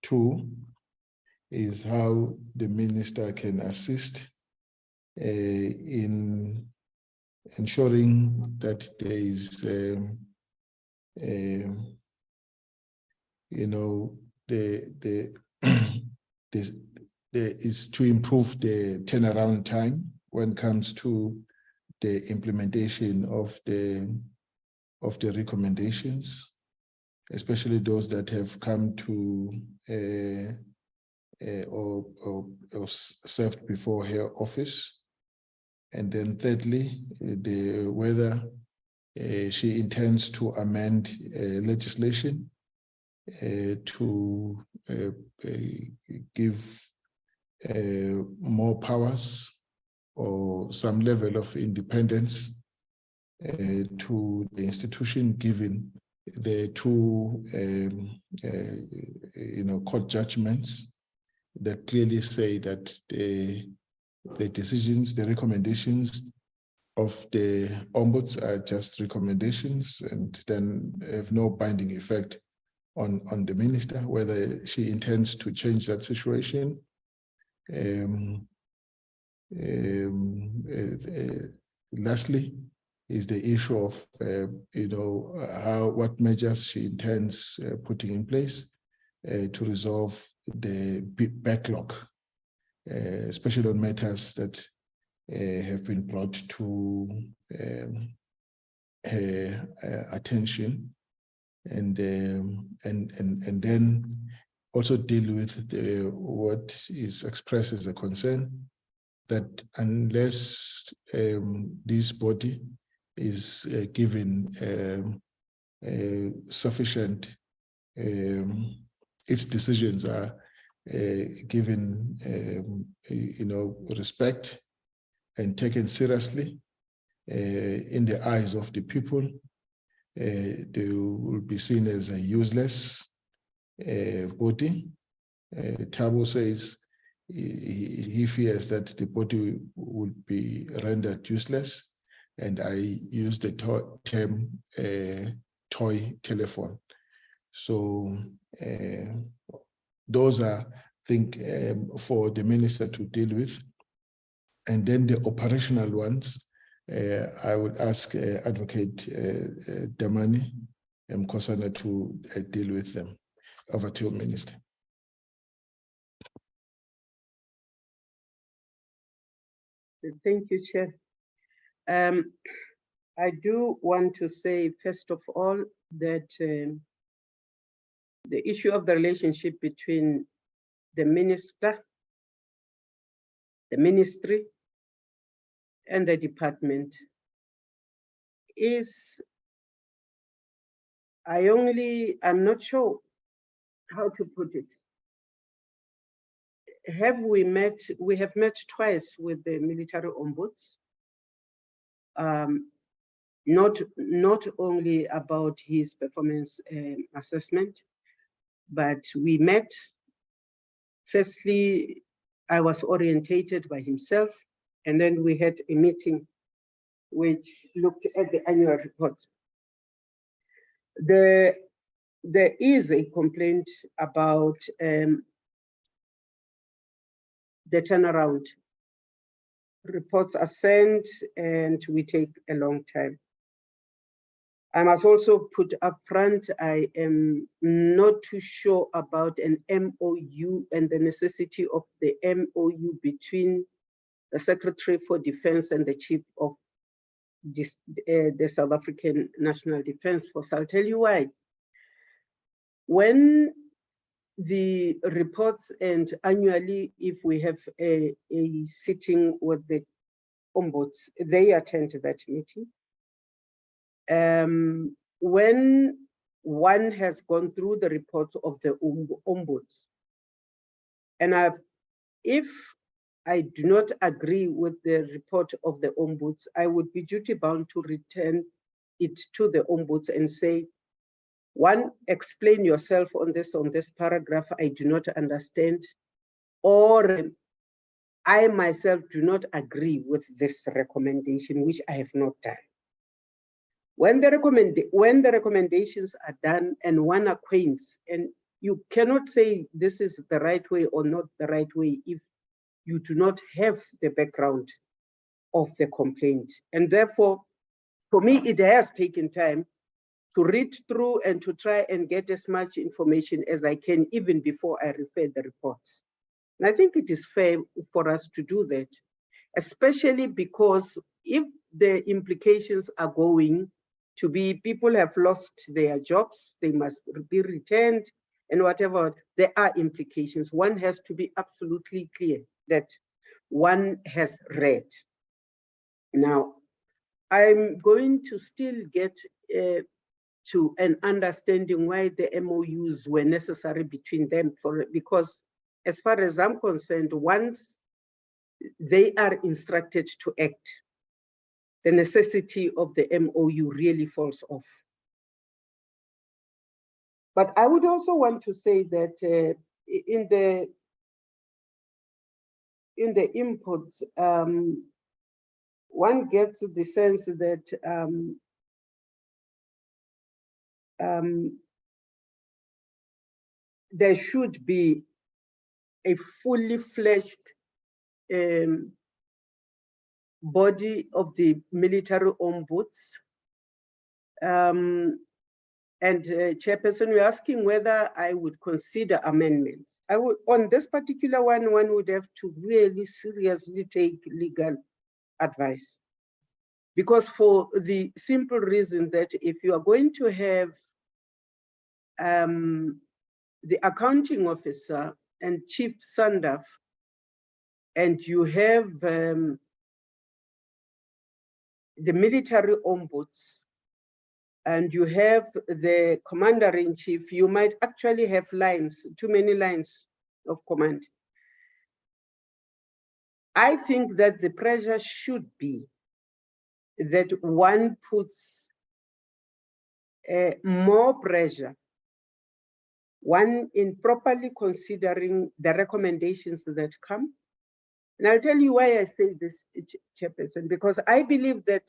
Two is how the minister can assist in ensuring that there is, is to improve the turnaround time when it comes to the implementation of the recommendations, especially those that have come to or served before her office. And then thirdly, whether she intends to amend legislation to give more powers or some level of independence to the institution, given the two court judgments that clearly say that the decisions, the recommendations of the ombuds are just recommendations and then have no binding effect on the minister, whether she intends to change that situation. Lastly, is the issue of what measures she intends putting in place to resolve the backlog, especially on matters that have been brought to her attention, and then also deal with what is expressed as a concern, that unless this body is given sufficient, its decisions are given, respect and taken seriously in the eyes of the people. They will be seen as a useless body. Thabo says he fears that the body would be rendered useless, and I use the term toy telephone. So those are, I think, for the minister to deal with. And then the operational ones, I would ask Advocate Damani Mkhosana to deal with them. Over to you, Minister. Thank you, Chair. I do want to say, first of all, that the issue of the relationship between the minister, the ministry, and the department is, I'm not sure how to put it. We have met twice with the military ombuds, not only about his performance assessment, but we met. Firstly, I was orientated by himself, and then we had a meeting which looked at the annual report. There is a complaint about the turnaround. Reports are sent and we take a long time. I must also put up front, I am not too sure about an MOU and the necessity of the MOU between the Secretary for Defense and the Chief of the South African National Defense Force. I'll tell you why. When the reports, and annually, if we have a sitting with the ombuds, they attend that meeting. When one has gone through the reports of the ombuds, and if I do not agree with the report of the ombuds, I would be duty bound to return it to the ombuds and say, one, explain yourself on this paragraph, I do not understand, or I myself do not agree with this recommendation, which I have not done. When the recommendations are done and one acquaints, and you cannot say this is the right way or not the right way if you do not have the background of the complaint. And therefore, for me, it has taken time to read through and to try and get as much information as I can, even before I refer the reports. And I think it is fair for us to do that, especially because if the implications are going to be people have lost their jobs, they must be returned, and whatever, there are implications. One has to be absolutely clear that one has read. Now, I'm going to still get to an understanding why the MOUs were necessary between them, because as far as I'm concerned, once they are instructed to act, the necessity of the MOU really falls off. But I would also want to say that in the inputs, one gets the sense that there should be a fully fledged body of the military ombuds. And Chairperson, you're asking whether I would consider amendments. I would, on this particular one would have to really seriously take legal advice. Because for the simple reason that if you are going to have the accounting officer and Chief Sandaf, and you have the military ombuds, and you have the commander-in-chief, you might actually have lines, too many lines of command. I think that the pressure should be that one puts more pressure, one in properly considering the recommendations that come. And I'll tell you why I say this, Chairperson, because I believe that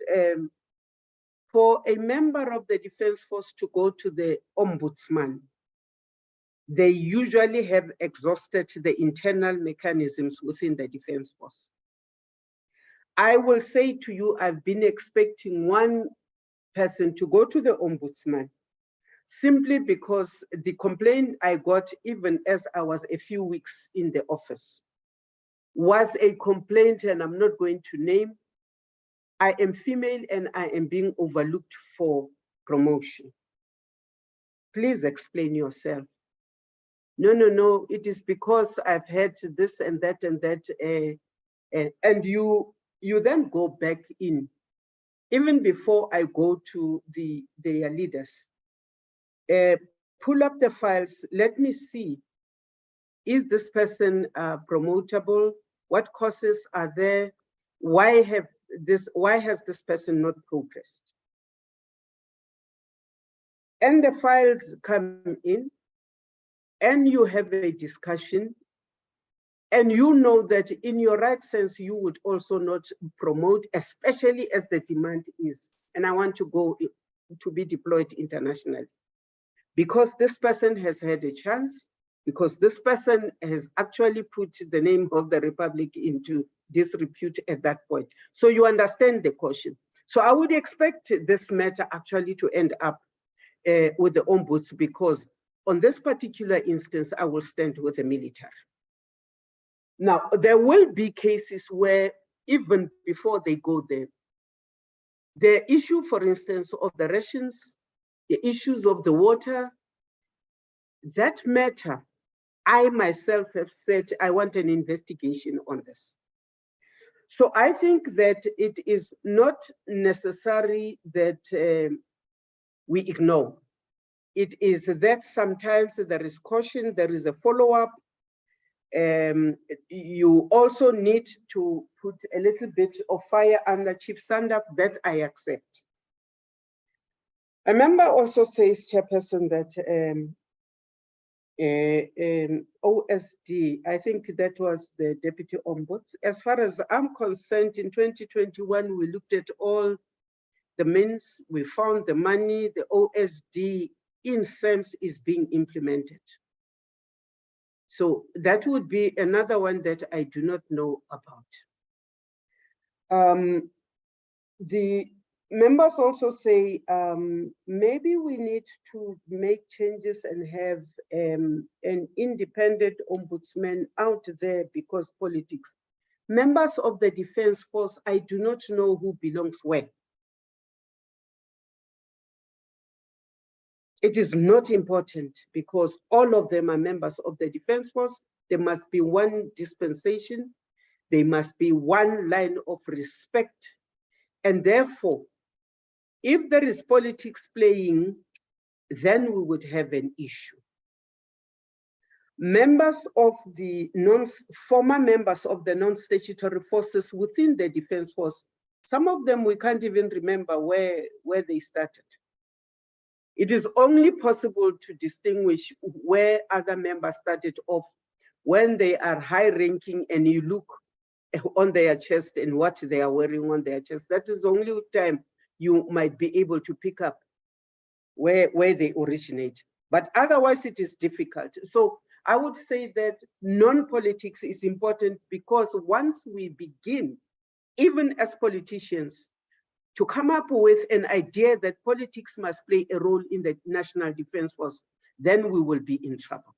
for a member of the Defense Force to go to the Ombudsman, they usually have exhausted the internal mechanisms within the Defense Force. I will say to you, I've been expecting one person to go to the Ombudsman simply because the complaint I got, even as I was a few weeks in the office, was a complaint, and I'm not going to name. I am female and I am being overlooked for promotion. Please explain yourself. No, it is because I've had this and that and that, and you then go back in. Even before I go to their leaders, pull up the files, let me see, is this person promotable? What courses are there? Why has this person not progressed? And the files come in, and you have a discussion, and you know that in your right sense, you would also not promote, especially as the demand is, and I want to go to be deployed internationally. Because this person has had a chance, because this person has actually put the name of the Republic into disrepute at that point. So you understand the caution. So I would expect this matter actually to end up with the ombuds, because on this particular instance, I will stand with the military. Now, there will be cases where even before they go there, the issue, for instance, of the rations, the issues of the water, that matter, I myself have said I want an investigation on this. So I think that it is not necessary that we ignore. It is that sometimes there is caution, there is a follow-up. You also need to put a little bit of fire under Chief Stand-up, that I accept. A member also says, Chairperson, that OSD, I think that was the Deputy Ombuds. As far as I'm concerned, in 2021, we looked at all the means, we found the money, the OSD in SEMS is being implemented. So that would be another one that I do not know about. The members also say, maybe we need to make changes and have an independent ombudsman out there because politics. Members of the Defense Force, I do not know who belongs where. It is not important because all of them are members of the Defense Force. There must be one dispensation. There must be one line of respect. And therefore, if there is politics playing, then we would have an issue. Members of the former members of the non-statutory forces within the Defense Force, some of them we can't even remember where they started. It is only possible to distinguish where other members started off when they are high-ranking and you look on their chest and what they are wearing on their chest. That is the only time you might be able to pick up where they originate. But otherwise, it is difficult. So I would say that non-politics is important because once we begin, even as politicians, to come up with an idea that politics must play a role in the National Defense Force, then we will be in trouble.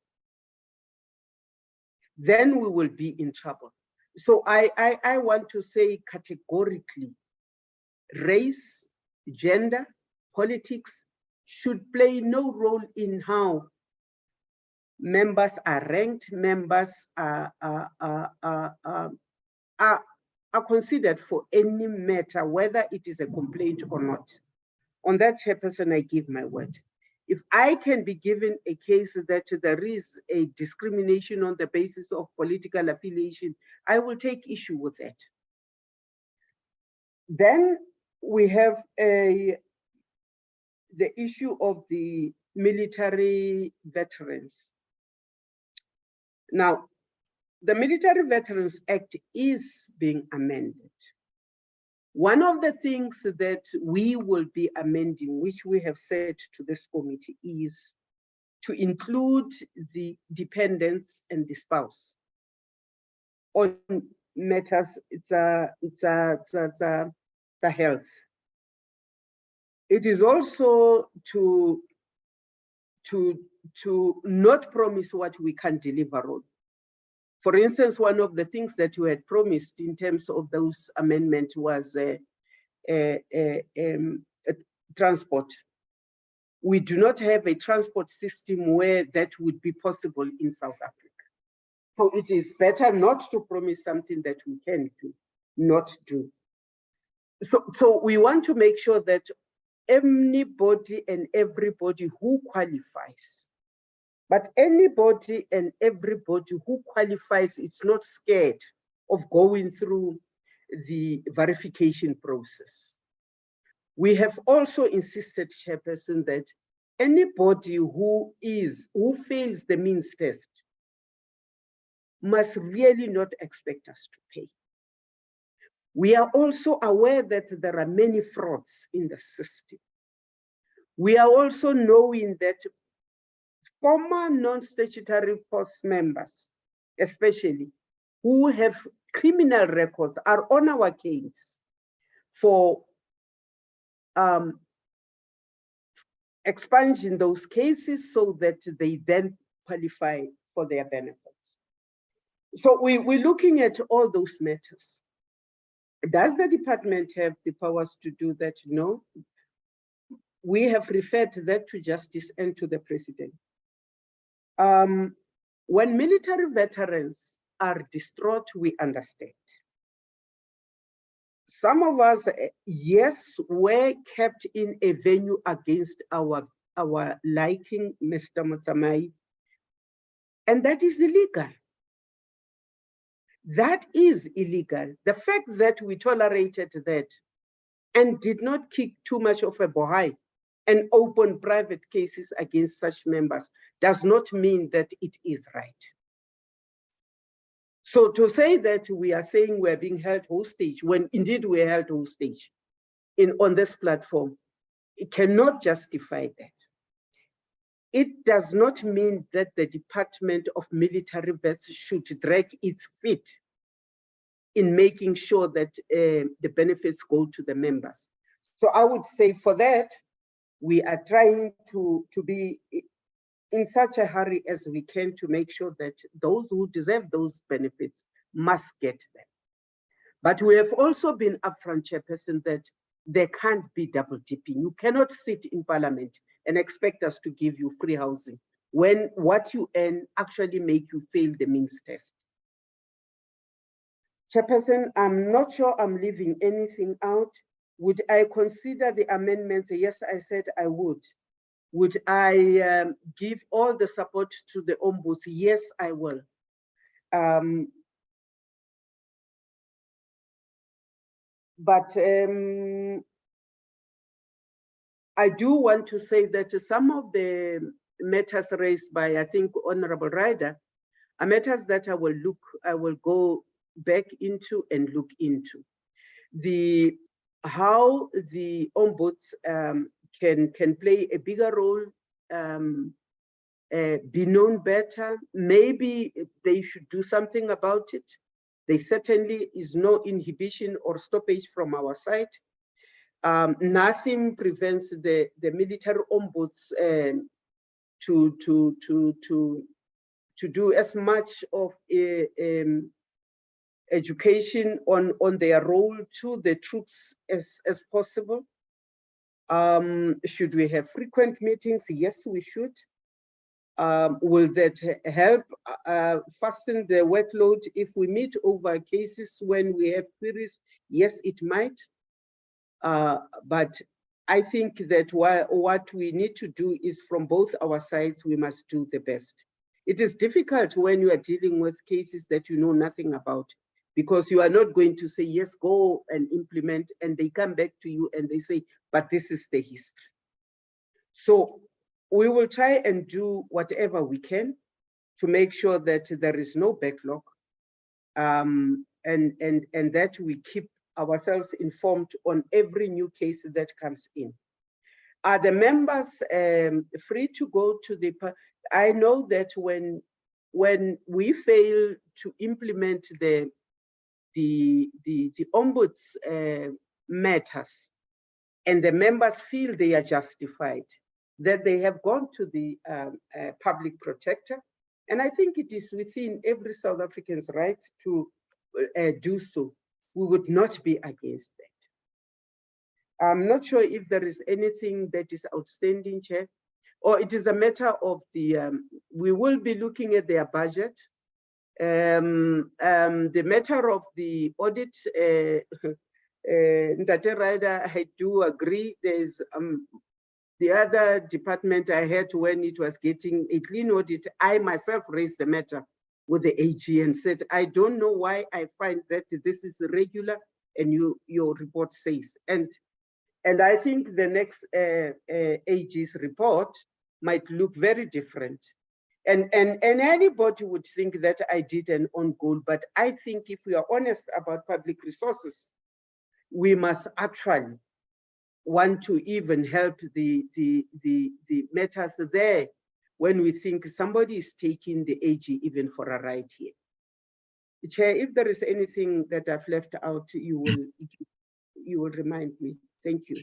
Then we will be in trouble. So I want to say categorically, race, gender, politics should play no role in how members are ranked, members are are considered for any matter, whether it is a complaint or not. On that, Chairperson, I give my word. If I can be given a case that there is a discrimination on the basis of political affiliation, I will take issue with that. Then we have the issue of the military veterans. Now, the Military Veterans Act is being amended. One of the things that we will be amending, which we have said to this committee, is to include the dependents and the spouse on matters, it's health. It is also to not promise what we can't deliver on. For instance, one of the things that you had promised in terms of those amendments was transport. We do not have a transport system where that would be possible in South Africa. So it is better not to promise something that we can do, not do. So we want to make sure that anybody and everybody who qualifies, but anybody and everybody who qualifies is not scared of going through the verification process. We have also insisted, Chairperson, that anybody who fails the means test must really not expect us to pay. We are also aware that there are many frauds in the system. We are also knowing that former non-statutory force members, especially, who have criminal records, are on our case for expunging those cases so that they then qualify for their benefits. So we're looking at all those matters. Does the department have the powers to do that? No. We have referred that to justice and to the president. When military veterans are distraught, we understand. Some of us, yes, were kept in a venue against our liking, Mr. Motsamai, and that is illegal. That is illegal. The fact that we tolerated that and did not kick too much of a bohai and open private cases against such members does not mean that it is right. So to say that we are saying we're being held hostage when indeed we're held hostage on this platform, it cannot justify that. It does not mean that the Department of Military Vets should drag its feet in making sure that the benefits go to the members. So I would say for that, we are trying to be in such a hurry as we can to make sure that those who deserve those benefits must get them. But we have also been upfront, Chairperson, that there can't be double dipping. You cannot sit in Parliament and expect us to give you free housing when what you earn actually make you fail the means test. Chairperson, I'm not sure I'm leaving anything out. Would I consider the amendments? Yes, I said I would. Would I give all the support to the ombuds? Yes, I will. But I do want to say that some of the matters raised by, I think, Honorable Ryder are matters that I will go back into and look into. How the ombuds can play a bigger role, be known better. Maybe they should do something about it. There certainly is no inhibition or stoppage from our side. Nothing prevents the military ombuds to do as much of education on their role to the troops as possible. Should we have frequent meetings? Yes, we should. Will that help fasten the workload if we meet over cases when we have queries? Yes, it might. But I think that what we need to do is from both our sides, we must do the best. It is difficult when you are dealing with cases that you know nothing about, because you are not going to say, yes, go and implement, and they come back to you and they say, but this is the history. So we will try and do whatever we can to make sure that there is no backlog, and that we keep ourselves informed on every new case that comes in. Are the members free to go to the? I know that when we fail to implement the ombuds matters, and the members feel they are justified, that they have gone to the public protector. And I think it is within every South African's right to do so. We would not be against that. I'm not sure if there is anything that is outstanding, Chair, or it is a matter of the, we will be looking at their budget. The matter of the audit, Ndate Ryder, I do agree. There's the other department I had when it was getting a clean audit, I myself raised the matter with the AG and said, I don't know why I find that this is irregular and your report says. And I think the next AG's report might look very different. And anybody would think that I did an own goal, but I think if we are honest about public resources, we must actually want to even help the matters there when we think somebody is taking the AG even for a ride here. Chair, if there is anything that I've left out, you will remind me. Thank you.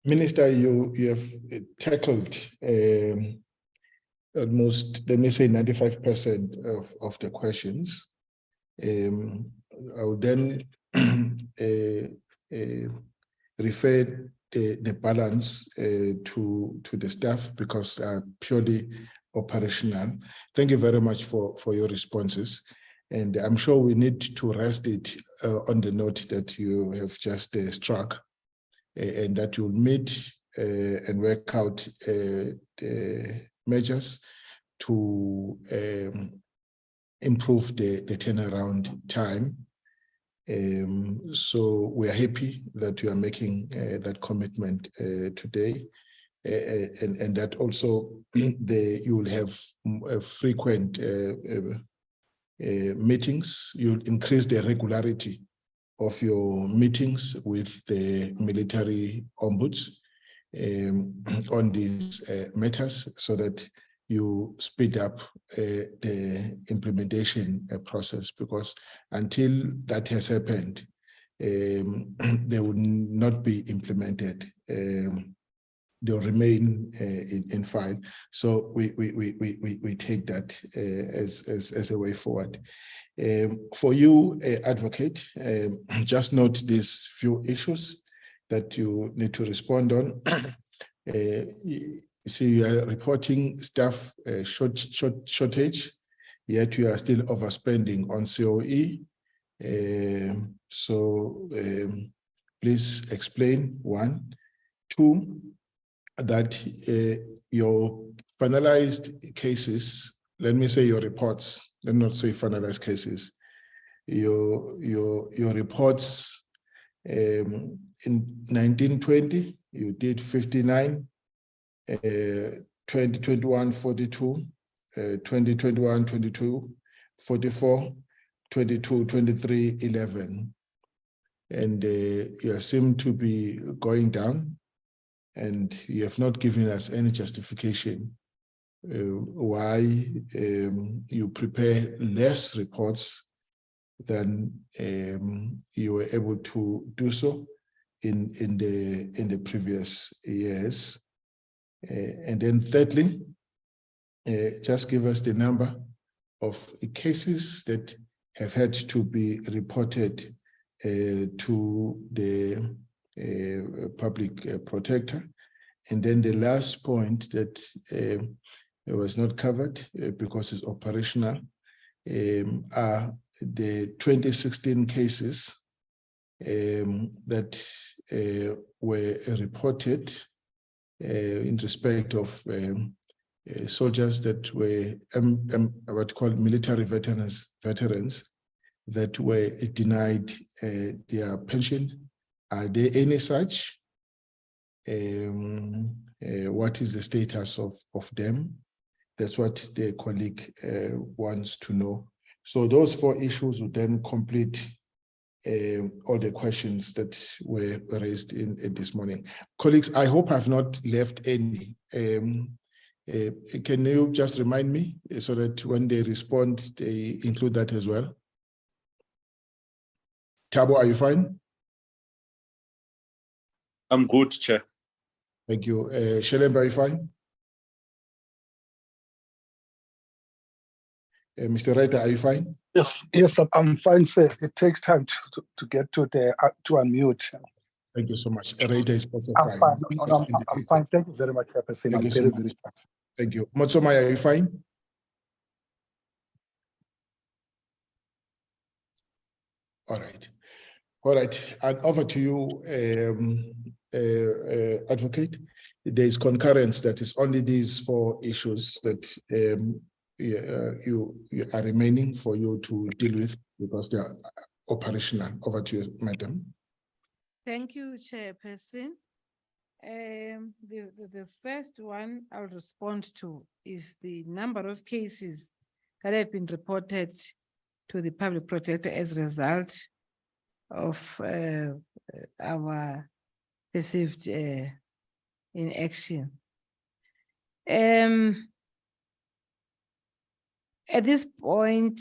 Minister, you have tackled almost, let me say, 95% of the questions. I would then refer the balance to the staff because they are purely operational. Thank you very much for your responses. And I'm sure we need to rest it on the note that you have just struck, and that you'll meet and work out the measures to improve the turnaround time. So we are happy that you are making that commitment today, and that also you will have frequent meetings. You'll increase the regularity of your meetings with the military ombuds on these matters, so that you speed up the implementation process, because until that has happened, they will not be implemented. They'll remain in file. So we take that as a way forward. For you, advocate, just note these few issues that you need to respond on. You see, you are reporting staff shortage, yet you are still overspending on COE. So please explain, 1. 2, that your finalized cases, let me say your reports, let me not say finalized cases, your reports in 1920, you did 59, 2021, 42, 2021, 22, 44, 22, 23, 11. And you seem to be going down, and you have not given us any justification why you prepare less reports than you were able to do so in the previous years. And then thirdly, just give us the number of cases that have had to be reported to the public protector. And then the last point, that was not covered because it's operational are the 2016 cases that were reported in respect of soldiers that were what called military veterans that were denied their pension. Are there any such? What is the status of them? That's what the colleague wants to know. So those 4 issues would then complete all the questions that were raised in this morning. Colleagues, I hope I've not left any. Can you just remind me so that when they respond, they include that as well? Tabo, are you fine? I'm good, Chair. Thank you. Shelembe, are you fine? Mr. Reiter, are you fine? Yes, I'm fine, sir. It takes time to get to the to unmute. Thank you so much. Reiter is also I'm fine. fine. No, I'm fine. Thank you very much, Chairperson. Thank I'm you so very, much. very fine. Thank you. Motsomai, are you fine? All right. All right. And over to you, Advocate. There is concurrence that is only these 4 issues that you are remaining for you to deal with because they are operational. Over to you, Madam. Thank you, Chairperson. The first one I'll respond to is the number of cases that have been reported to the public protector as a result of our perceived inaction. At this point,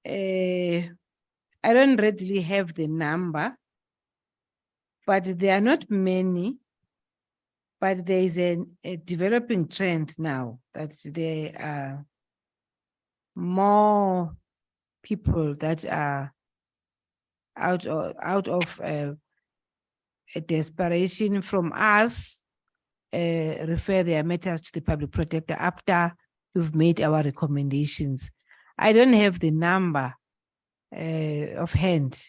I don't readily have the number, but there are not many, but there is a developing trend now that there are more people that are out of a desperation from us, refer their matters to the public protector after you've made our recommendations. I don't have the number of hand,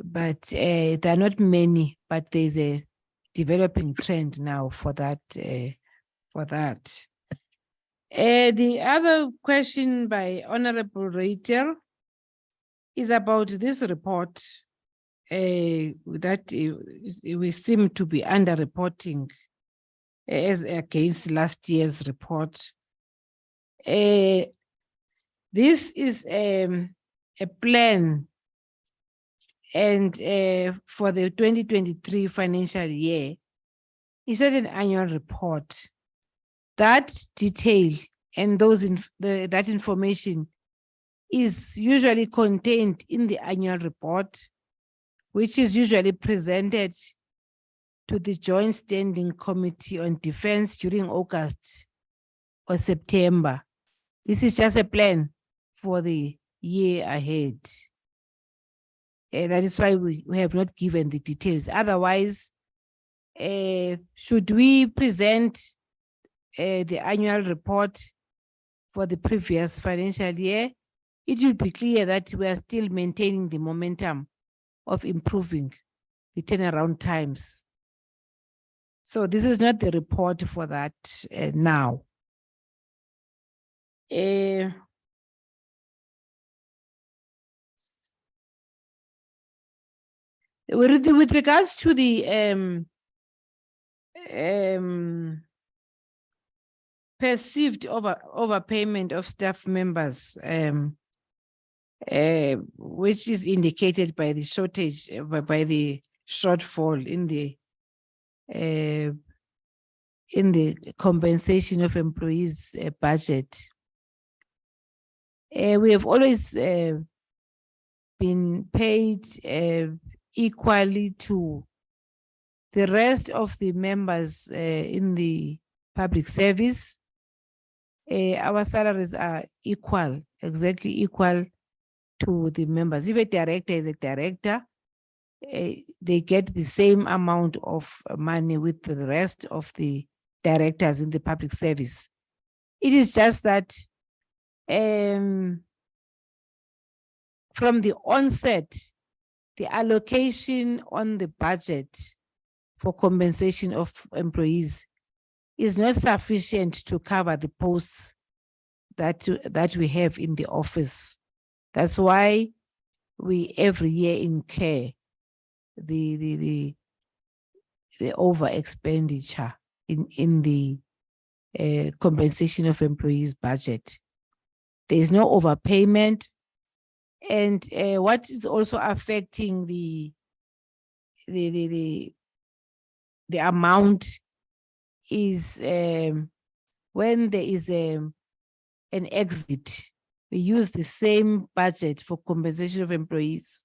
but there are not many, but there's a developing trend now for that. The other question by Honorable Reiter is about this report that we seem to be underreporting as against last year's report. This is a plan, and for the 2023 financial year, it's not an annual report. That detail and that information is usually contained in the annual report, which is usually presented to the Joint Standing Committee on Defense during August or September. This is just a plan for the year ahead. And that is why we have not given the details. Otherwise, should we present the annual report for the previous financial year, it will be clear that we are still maintaining the momentum of improving the turnaround times. So this is not the report for that now. With regards to the perceived overpayment of staff members, which is indicated by the shortage, by the shortfall in the compensation of employees budget. We have always been paid equally to the rest of the members in the public service. Our salaries are equal, exactly equal to the members. If a director is a director, they get the same amount of money with the rest of the directors in the public service. It is just that from the onset, the allocation on the budget for compensation of employees is not sufficient to cover the posts that we have in the office. That's why we every year incur the over expenditure in the compensation of employees budget. There is no overpayment, and what is also affecting the amount is when there is an exit. We use the same budget for compensation of employees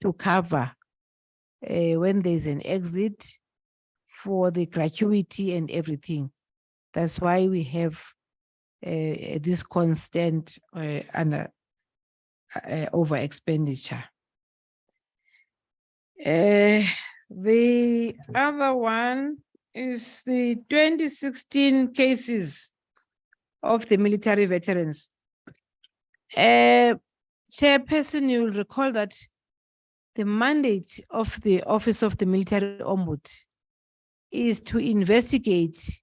to cover when there's an exit for the gratuity and everything. That's why we have this constant over expenditure. The other one is the 2016 cases of the military veterans. Chairperson, you will recall that the mandate of the Office of the Military Ombud is to investigate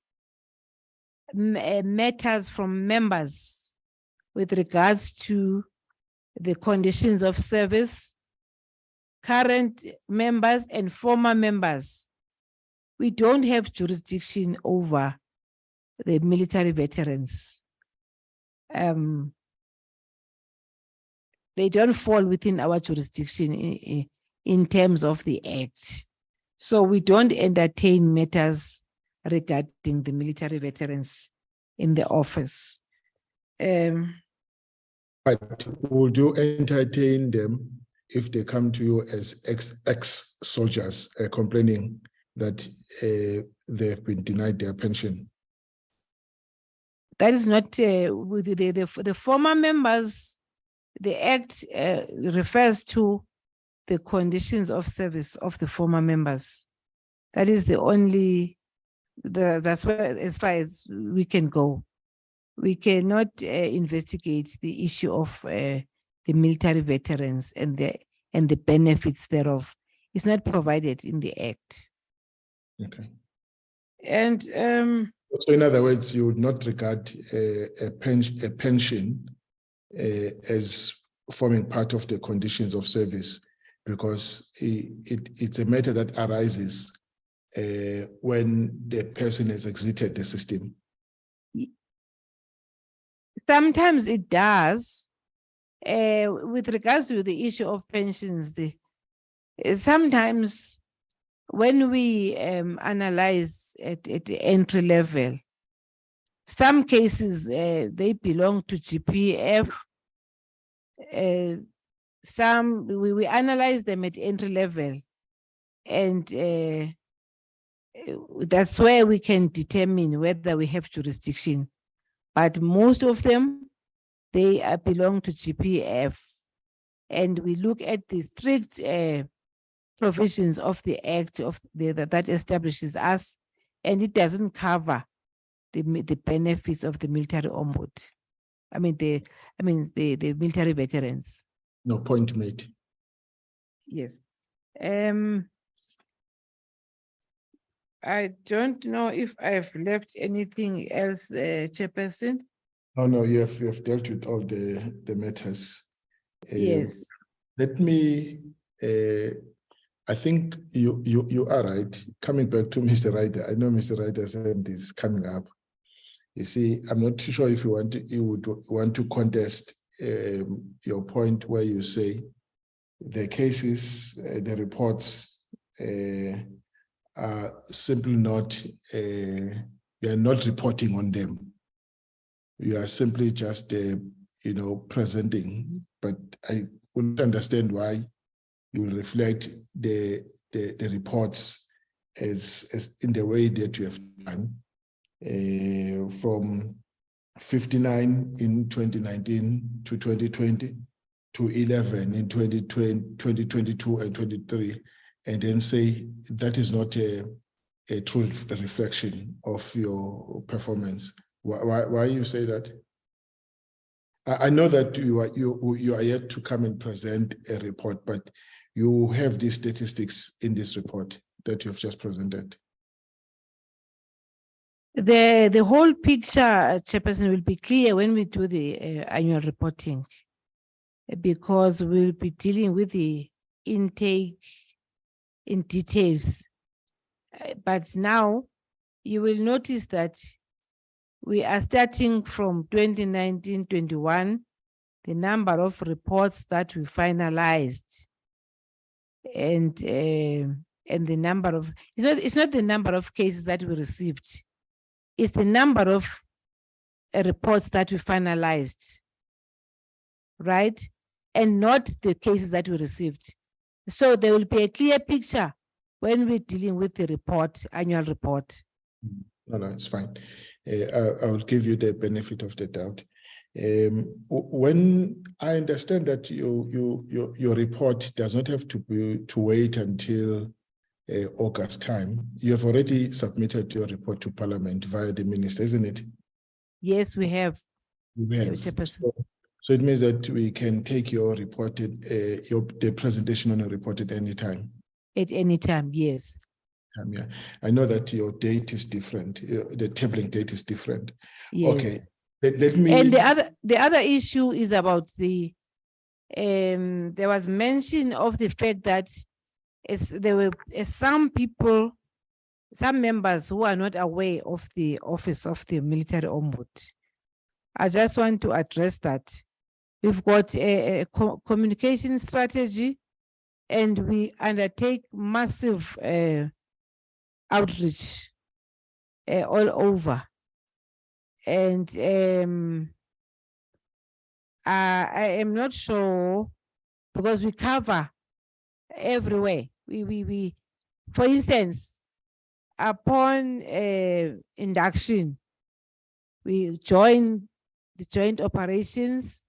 matters from members with regards to the conditions of service, current members and former members. We don't have jurisdiction over the military veterans. They don't fall within our jurisdiction in terms of the Act. So we don't entertain matters regarding the military veterans in the office. But would you entertain them if they come to you as ex-soldiers complaining that they have been denied their pension? That is not with the former members. The Act refers to the conditions of service of the former members. That is the only, that's where, as far as we can go. We cannot investigate the issue of the military veterans and the benefits thereof. It's not provided in the Act. Okay. And so in other words, you would not regard a pension as forming part of the conditions of service, because it's a matter that arises when the person has exited the system. Sometimes it does. With regards to the issue of pensions, sometimes when we analyze at the entry level, some cases they belong to GPF. Some we analyze them at entry level, and that's where we can determine whether we have jurisdiction. But most of them, they belong to GPF, and we look at the strict provisions of the Act that establishes us, and it doesn't cover the benefits of the military ombud. I mean the military veterans. No, point made. Yes. I don't know if I've left anything else, Chairperson. No, you have dealt with all the matters. Yes. Let me. I think you are right. Coming back to Mr. Ryder, I know Mr. Ryder's hand is coming up. You see, I'm not too sure if you would want to contest your point where you say the cases, the reports are simply not, you are not reporting on them. You are simply just, presenting, but I wouldn't understand why you will reflect the reports as in the way that you have done. From 59 in 2019 to 2020 to 11 in 2020, 2022 and 23, and then say that is not a a true reflection of your performance. Why you say that? I know that you are yet to come and present a report, but you have these statistics in this report that you have just presented. The whole picture, Chairperson, will be clear when we do the annual reporting, because we'll be dealing with the intake in details. But now you will notice that we are starting from 2019-21, the number of reports that we finalized, and the number of, it's not the number of cases that we received, it's the number of reports that we finalized, right? And not the cases that we received. So there will be a clear picture when we're dealing with the report, annual report. No, it's fine. I will give you the benefit of the doubt. When I understand that your report does not have to wait until August time, you have already submitted your report to Parliament via the minister, isn't it? Yes, we have. You have. So it means that we can take your reported the presentation on a report at any time. At any time, yes. Yeah, I know that your date is different. The tabling date is different. Yes. Okay, let me. And the other issue is about the. There was mention of the fact that there were some people, some members who are not aware of the office of the Military Ombud. I just want to address that. We've got a communication strategy, and we undertake massive outreach all over. And I am not sure, because we cover everywhere. We for instance, upon induction, we join the joint operations,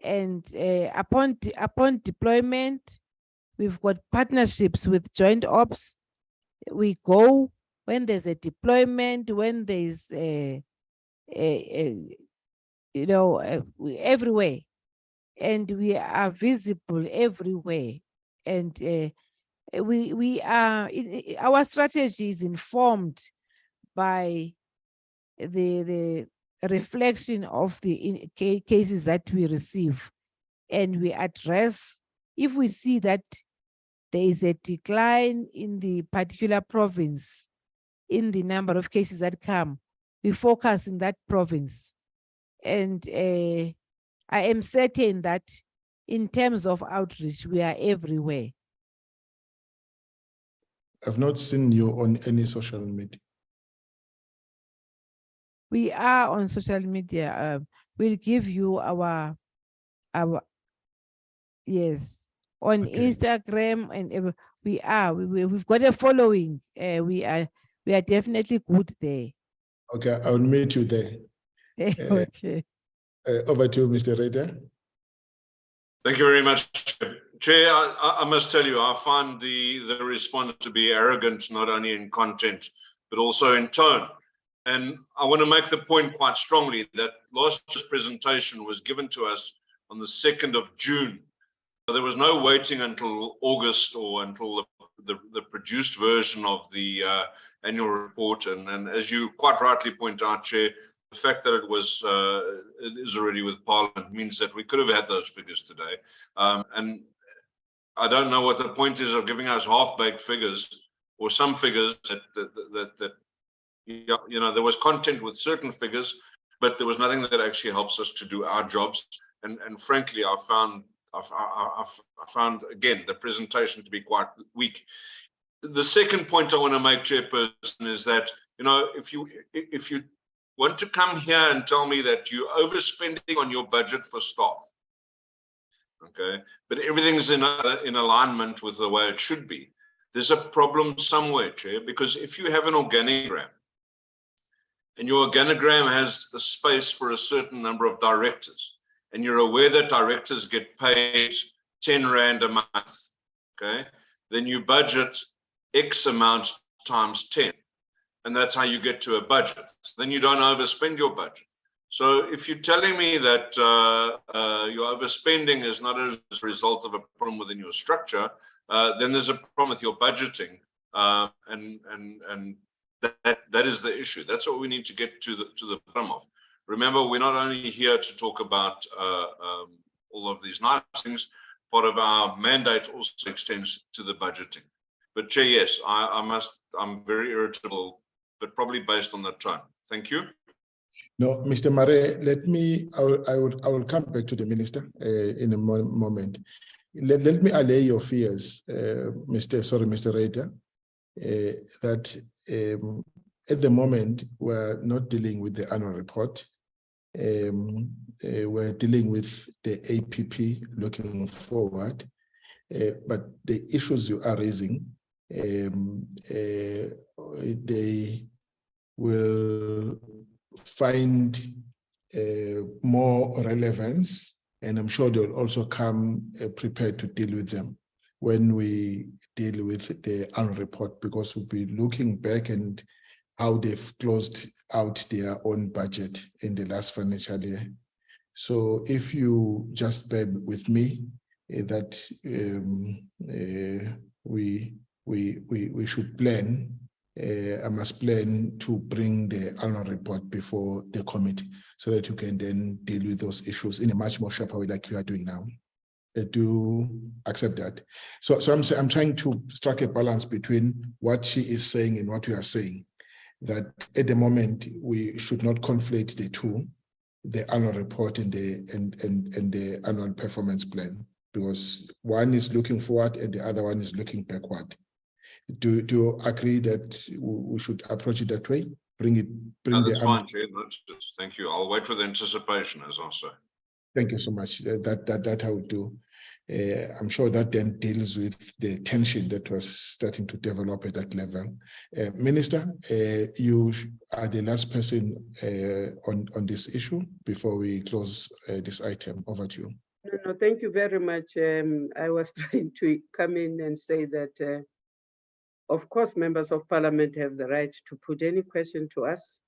and upon deployment, we've got partnerships with joint ops. We go when there's a deployment, when there's everywhere, and we are visible everywhere. And we are, our strategy is informed by the reflection of the cases that we receive, and we address, if we see that there is a decline in the particular province in the number of cases that come, we focus in that province. And I am certain that in terms of outreach, we are everywhere. I've not seen you on any social media. We are on social media. We'll give you our yes, on Instagram, and we've got a following. We are definitely good there. Okay, I'll meet you there. Okay. Over to you, Mr. Rader. Thank you very much, Chair. I must tell you, I find the response to be arrogant, not only in content, but also in tone. And I want to make the point quite strongly that last year's presentation was given to us on the 2nd of June. So there was no waiting until August or until the produced version of the annual report. And as you quite rightly point out, Chair, the fact that it is already with Parliament means that we could have had those figures today. And I don't know what the point is of giving us half-baked figures or some figures that there was content with certain figures, but there was nothing that actually helps us to do our jobs. And frankly, I found again the presentation to be quite weak. The second point I want to make, Chairperson, is that if you want to come here and tell me that you're overspending on your budget for staff, okay, but everything's in alignment with the way it should be, there's a problem somewhere, Chair, because if you have an organogram and your organogram has a space for a certain number of directors, and you're aware that directors get paid 10 Rand a month, okay, then you budget X amount times 10. And that's how you get to a budget. Then you don't overspend your budget. So if you're telling me that your overspending is not as a result of a problem within your structure, then there's a problem with your budgeting, and that is the issue. That's what we need to get to the bottom of. Remember, we're not only here to talk about all of these nice things. Part of our mandate also extends to the budgeting. But Chair, yes, I'm very irritable, but probably based on the tone. Thank you. No, Mr. Mare, I will come back to the minister in a moment. Let me allay your fears, Mr. Reiter, that at the moment we're not dealing with the annual report. We're dealing with the APP looking forward, but the issues you are raising, they will find more relevance, and I'm sure they'll also come prepared to deal with them when we deal with the annual report, because we'll be looking back and how they've closed out their own budget in the last financial year. So if you just bear with me, that we should plan. I must plan to bring the annual report before the committee so that you can then deal with those issues in a much more sharper way like you are doing now. Do accept that. So I'm trying to strike a balance between what she is saying and what you are saying. That at the moment we should not conflate the two, the annual report and the annual performance plan, because one is looking forward and the other one is looking backward. Do you agree that we should approach it that way? That's fine, Chair. Thank you. I'll wait for the anticipation, as I say. Thank you so much. That I will do. I'm sure that then deals with the tension that was starting to develop at that level. Minister, you are the last person on this issue before we close this item. Over to you. No, thank you very much. I was trying to come in and say that, of course, members of parliament have the right to put any question to us.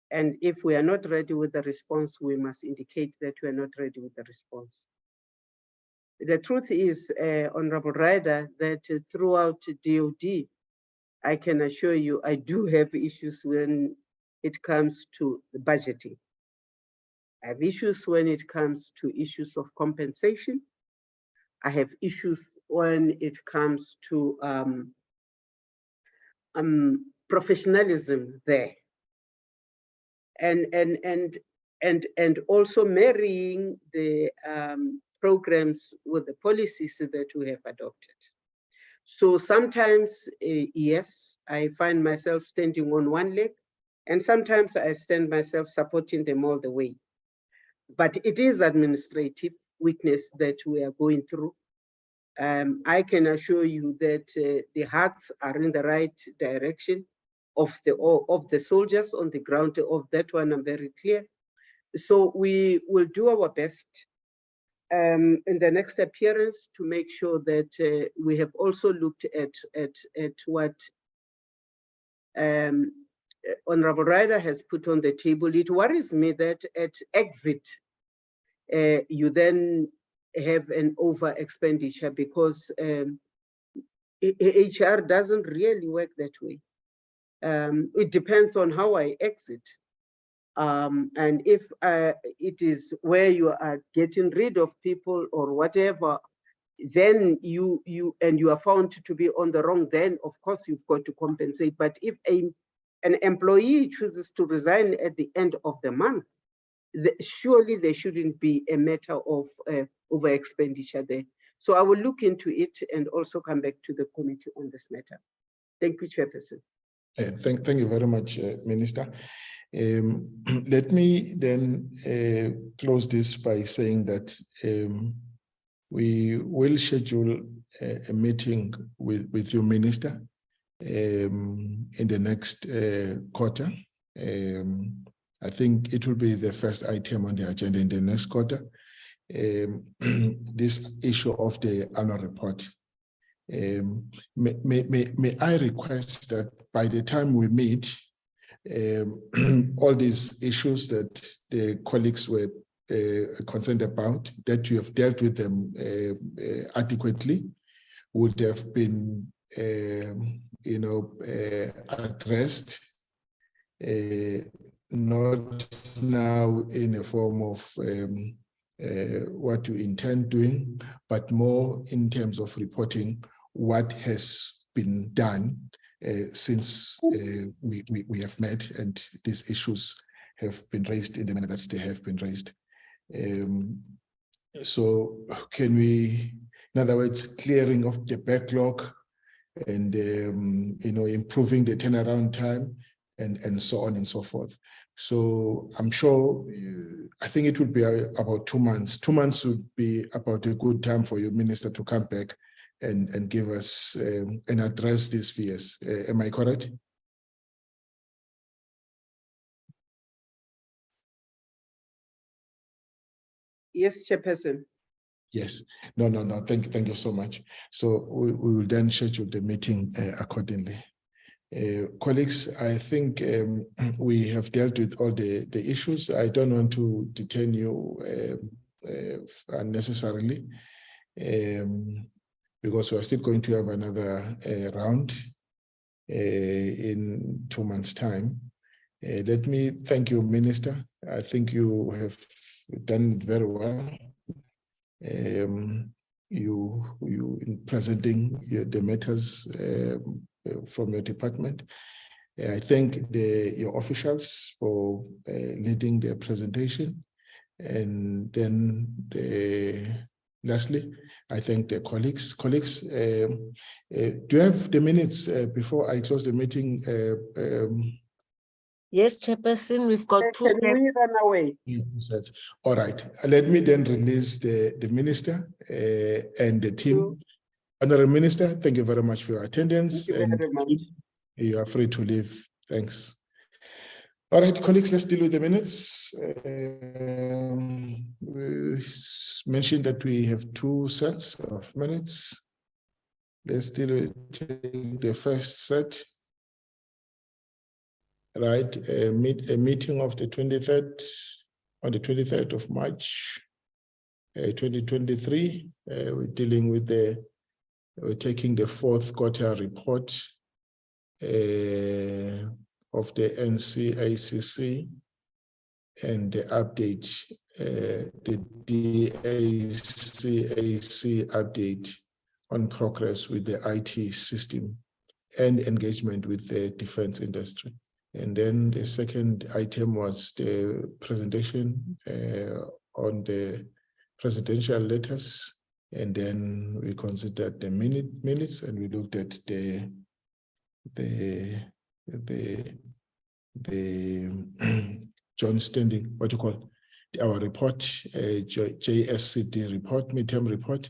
And if we are not ready with the response, we must indicate that we are not ready with the response. The truth is, Honorable Ryder, that throughout DOD, I can assure you, I do have issues when it comes to the budgeting. I have issues when it comes to issues of compensation. I have issues when it comes to professionalism there. And also marrying the programs with the policies that we have adopted. So sometimes, yes, I find myself standing on one leg, and sometimes I stand myself supporting them all the way. But it is administrative weakness that we are going through. I can assure you that the hearts are in the right direction of the soldiers on the ground. Of that one, I'm very clear. So we will do our best in the next appearance to make sure that we have also looked at what Honorable Ryder has put on the table. It worries me that at exit, you then have an over expenditure, because HR doesn't really work that way. It depends on how I exit. And if it is where you are getting rid of people or whatever, then you are found to be on the wrong, then of course you've got to compensate. But if an employee chooses to resign at the end of the month, surely there shouldn't be a matter of over expenditure there. So I will look into it and also come back to the committee on this matter. Thank you, Chairperson. Thank you very much, Minister. Let me then close this by saying that we will schedule a meeting with you, Minister, in the next quarter. I think it will be the first item on the agenda in the next quarter. This issue of the annual report. May I request that by the time we meet, all these issues that the colleagues were concerned about, that you have dealt with them adequately, would have been, addressed, not now in a form of what you intend doing, but more in terms of reporting what has been done since we have met and these issues have been raised in the manner that they have been raised. So can we, in other words, clearing of the backlog and improving the turnaround time and so on and so forth. So I'm sure, I think it would be about 2 months. 2 months would be about a good time for your minister to come back and give us and address these fears. Am I correct? Yes, Chairperson. Yes. No. Thank you so much. So we will then schedule the meeting accordingly. Colleagues, I think we have dealt with all the issues. I don't want to detain you unnecessarily because we are still going to have another round in 2 months' time. Let me thank you, Minister. I think you have done it very well. You in presenting the matters from your department. I thank your officials for leading the presentation, and then lastly, I thank the colleagues. Colleagues, do you have the minutes before I close the meeting? Yes, Chairperson, we've got two Can sets. we run away? All right. Let me then release the minister and the team. Honorable Minister, thank you very much for your attendance. Thank you very much. You are free to leave. Thanks. All right, colleagues, let's deal with the minutes. We mentioned that we have 2 sets of minutes. Let's deal with the first set. Right, a meeting of the 23rd, on the 23rd of March, 2023. We're dealing with we're taking the 4th quarter report of the NCACC and the update, the DACAC update on progress with the IT system and engagement with the defense industry. And then the second item was the presentation on the presidential letters. And then we considered the minutes, and we looked at the joint standing, what you call our report, JSCD report, midterm report,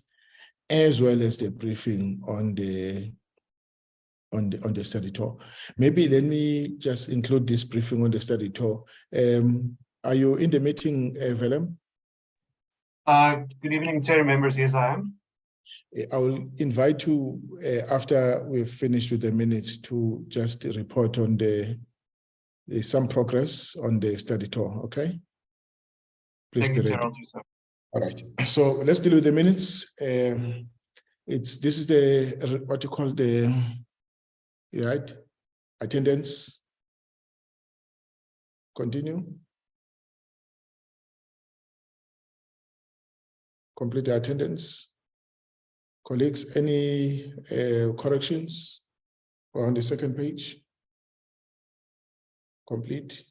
as well as the briefing on the study tour. Maybe let me just include this briefing on the study tour. Are you in the meeting, Velem? Good evening, Chair members. Yes, I am. I will invite you after we've finished with the minutes to just report on some progress on the study tour. Okay. Please Thank be you, Chair. ready. I'll do so. All right. So let's deal with the minutes. This is the what you call the right attendance. Continue. Complete the attendance. Colleagues, any corrections on the second page? Complete.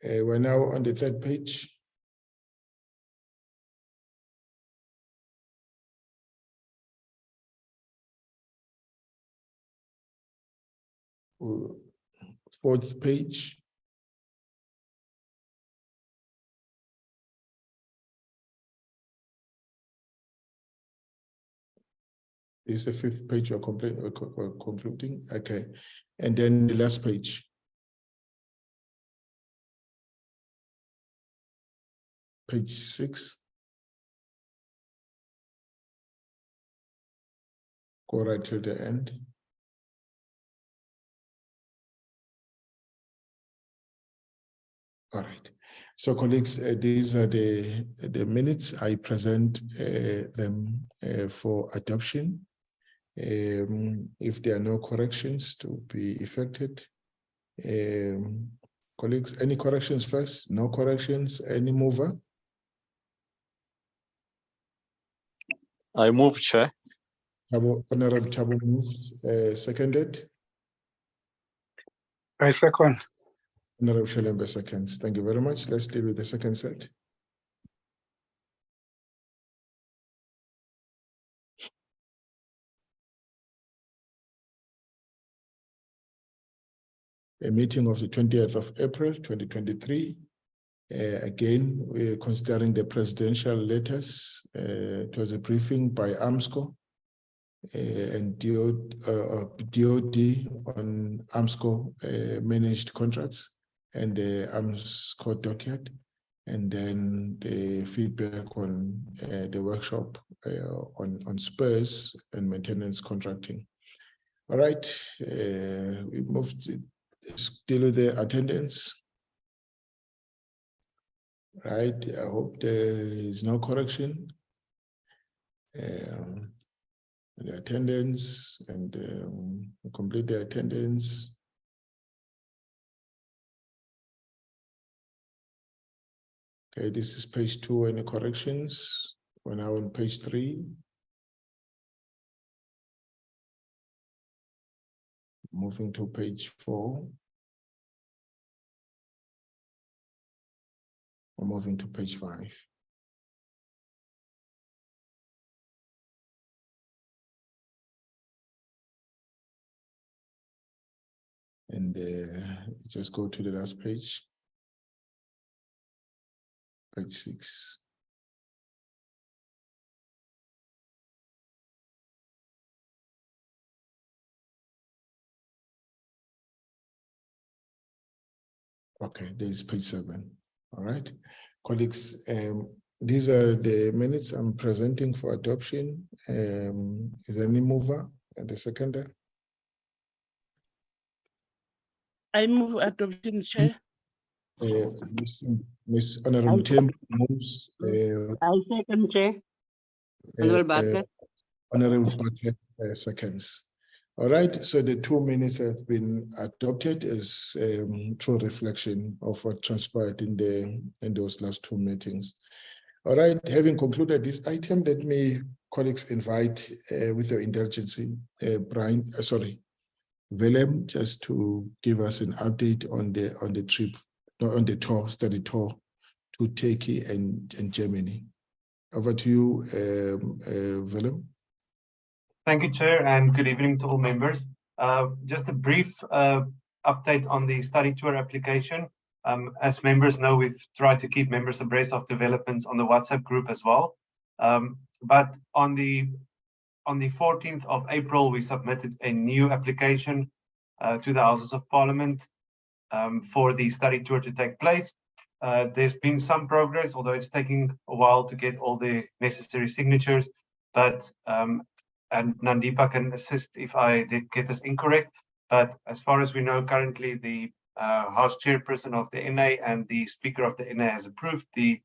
We're now on the third page. Fourth page. Is the fifth page you're concluding? Okay. And then the last page. Page 6. Go right to the end. All right. So colleagues, these are the minutes. I present them for adoption. If there are no corrections to be effected. Colleagues, any corrections first? No corrections? Any mover? I move, Chair. Honorable Chabo moved, seconded. I second. Honorable Shelembe seconds. Thank you very much. Let's deal with the second set. A meeting of the 20th of April, 2023. Again, we're considering the presidential letters. It was a briefing by AMSCO and DOD on AMSCO managed contracts and the AMSCO docket, and then the feedback on the workshop on spares and maintenance contracting. All right, we moved to deal with the attendance. Right, I hope there is no correction. The attendance and complete the attendance. Okay, this is page 2. Any corrections? We're now on page 3. Moving to page 4. We're moving to page 5. And just go to the last page. Page 6. Okay, there is page 7. All right, colleagues, these are the minutes I'm presenting for adoption. Is there any mover and the seconder? I move adoption, Chair. Ms. Honorable Tim moves. I second, Chair. Honorable Bartlett. Honorable Bartlett seconds. All right, so the 2 minutes have been adopted as true reflection of what transpired in those last 2 meetings. All right, having concluded this item, let me, colleagues, invite with your indulgence, Willem, just to give us an update on the trip, on the tour, study tour to Turkey and Germany. Over to you, Willem. Thank you, Chair, and good evening to all members. Just a brief update on the study tour application. As members know, we've tried to keep members abreast of developments on the WhatsApp group as well. But on the 14th of April, we submitted a new application to the Houses of Parliament for the study tour to take place. There's been some progress, although it's taking a while to get all the necessary signatures, but and Nandipa can assist if I did get this incorrect. But as far as we know, currently the House Chairperson of the NA and the Speaker of the NA has approved the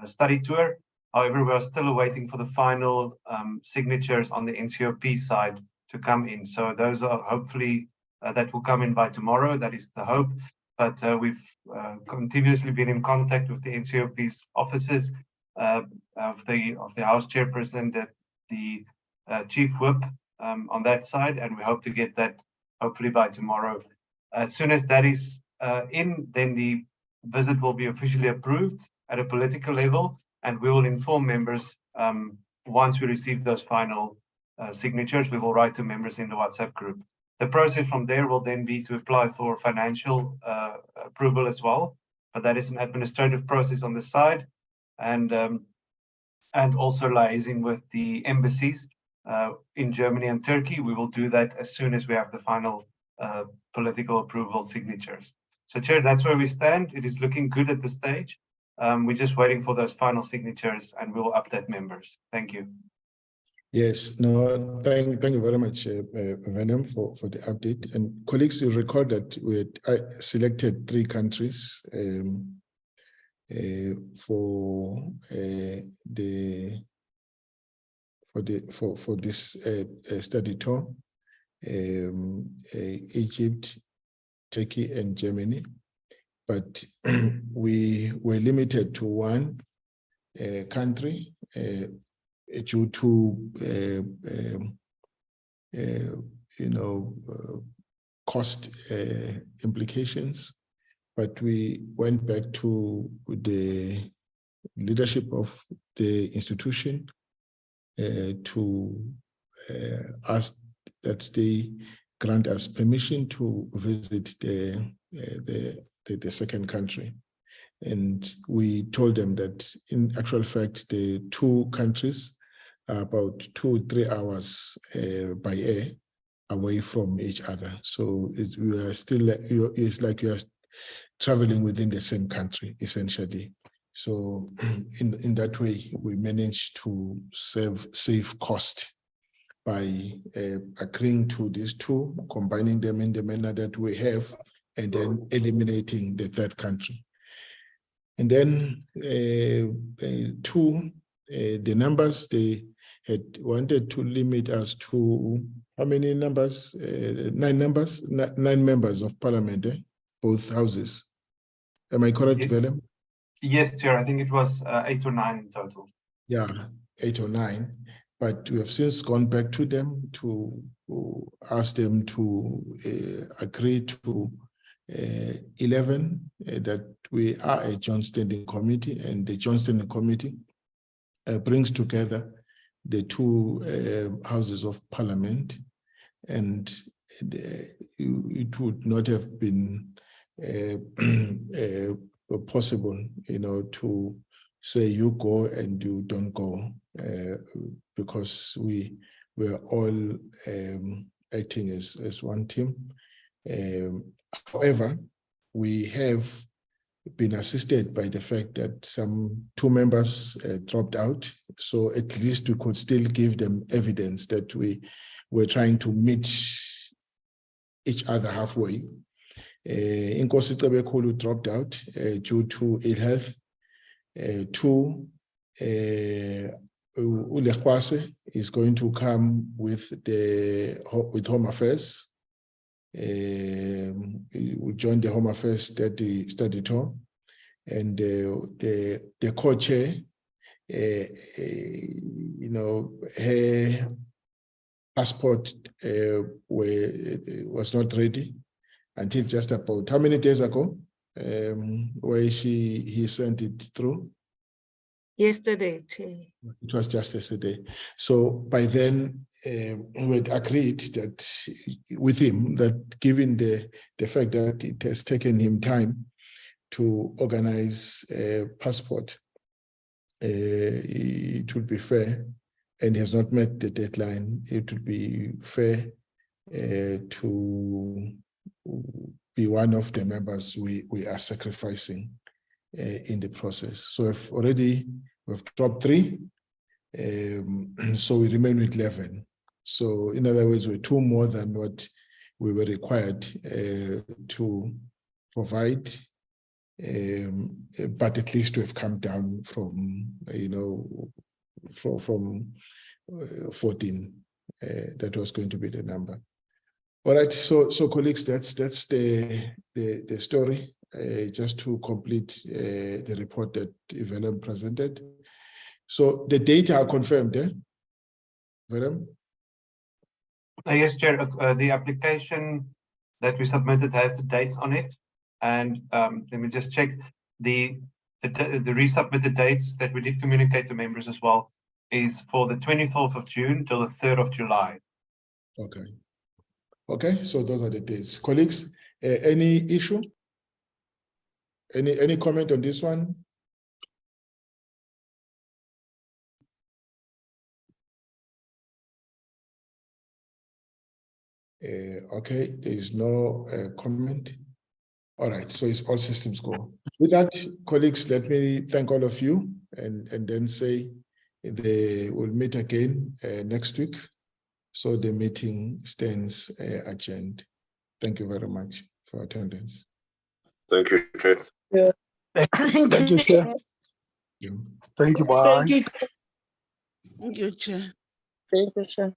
study tour. However, we are still awaiting for the final signatures on the NCOP side to come in. So those are hopefully that will come in by tomorrow. That is the hope. But we've continuously been in contact with the NCOP's offices of the House Chairperson, the Chief Whip on that side, and we hope to get that hopefully by tomorrow. As soon as that is in, then the visit will be officially approved at a political level, and we will inform members once we receive those final signatures. We will write to members in the WhatsApp group. The process from there will then be to apply for financial approval as well, but that is an administrative process on the side, and also liaising with the embassies in Germany and Turkey. We will do that as soon as we have the final political approval signatures. So, Chair, that's where we stand. It is looking good at this stage. We're just waiting for those final signatures, and we will update members. Thank you. Yes, no, thank you very much, Venom, for the update. And colleagues, you recall that we had selected 3 countries for this study tour: Egypt, Turkey, and Germany. But we were limited to 1 country due to cost implications. But we went back to the leadership of the institution to ask that they grant us permission to visit the second country. And we told them that in actual fact, the 2 countries are about 2-3 hours by air away from each other. So we are still, it's like you are traveling within the same country, essentially. So in that way, we managed to save cost by agreeing to these 2, combining them in the manner that we have, and then eliminating the 3rd country. And then 2, the numbers, they had wanted to limit us to how many numbers? 9 numbers, 9 members of parliament, both houses. Am I correct, Velem? Yes, Chair. I think it was 8 or 9 in total. Yeah, 8 or 9. But we have since gone back to them to ask them to agree to 11, that we are a joint standing committee, and the joint standing committee brings together the 2 houses of parliament, and it would not have been possible, to say you go and you don't go, because we were all acting as one team. However, we have been assisted by the fact that some 2 members dropped out. So at least we could still give them evidence that we were trying to meet each other halfway. Inkosi Cebekulu dropped out due to ill health. 2, Ulekwase is going to come with Home Affairs. We joined the Home Affairs study tour, and the co-chair, her passport was not ready until just about how many days ago, where he sent it through. Yesterday, Chair. It was just yesterday. So by then, we had agreed that with him that given the fact that it has taken him time to organize a passport, it would be fair, and he has not met the deadline, it would be fair to be one of the members we are sacrificing in the process. So we've dropped 3, so we remain with 11. So in other words, we're 2 more than what we were required to provide, but at least we've come down from, from 14. That was going to be the number. All right, so colleagues, that's the story. Just to complete the report that Velem presented. So the data are confirmed, Velem? Yes, Chair. The application that we submitted has the dates on it, and let me just check the resubmitted dates that we did communicate to members as well is for the 24th of June till the 3rd of July. Okay, so those are the dates. Colleagues, any issue? Any comment on this one? Okay, there is no comment. All right, so it's all systems go. With that, colleagues, let me thank all of you and then say They will meet again next week. So the meeting stands adjourned. Thank you very much for attendance. Thank you, Chair. Thank you, Chair. You. Thank you, bye. Thank you. Thank you, Chair. Thank you, Chair.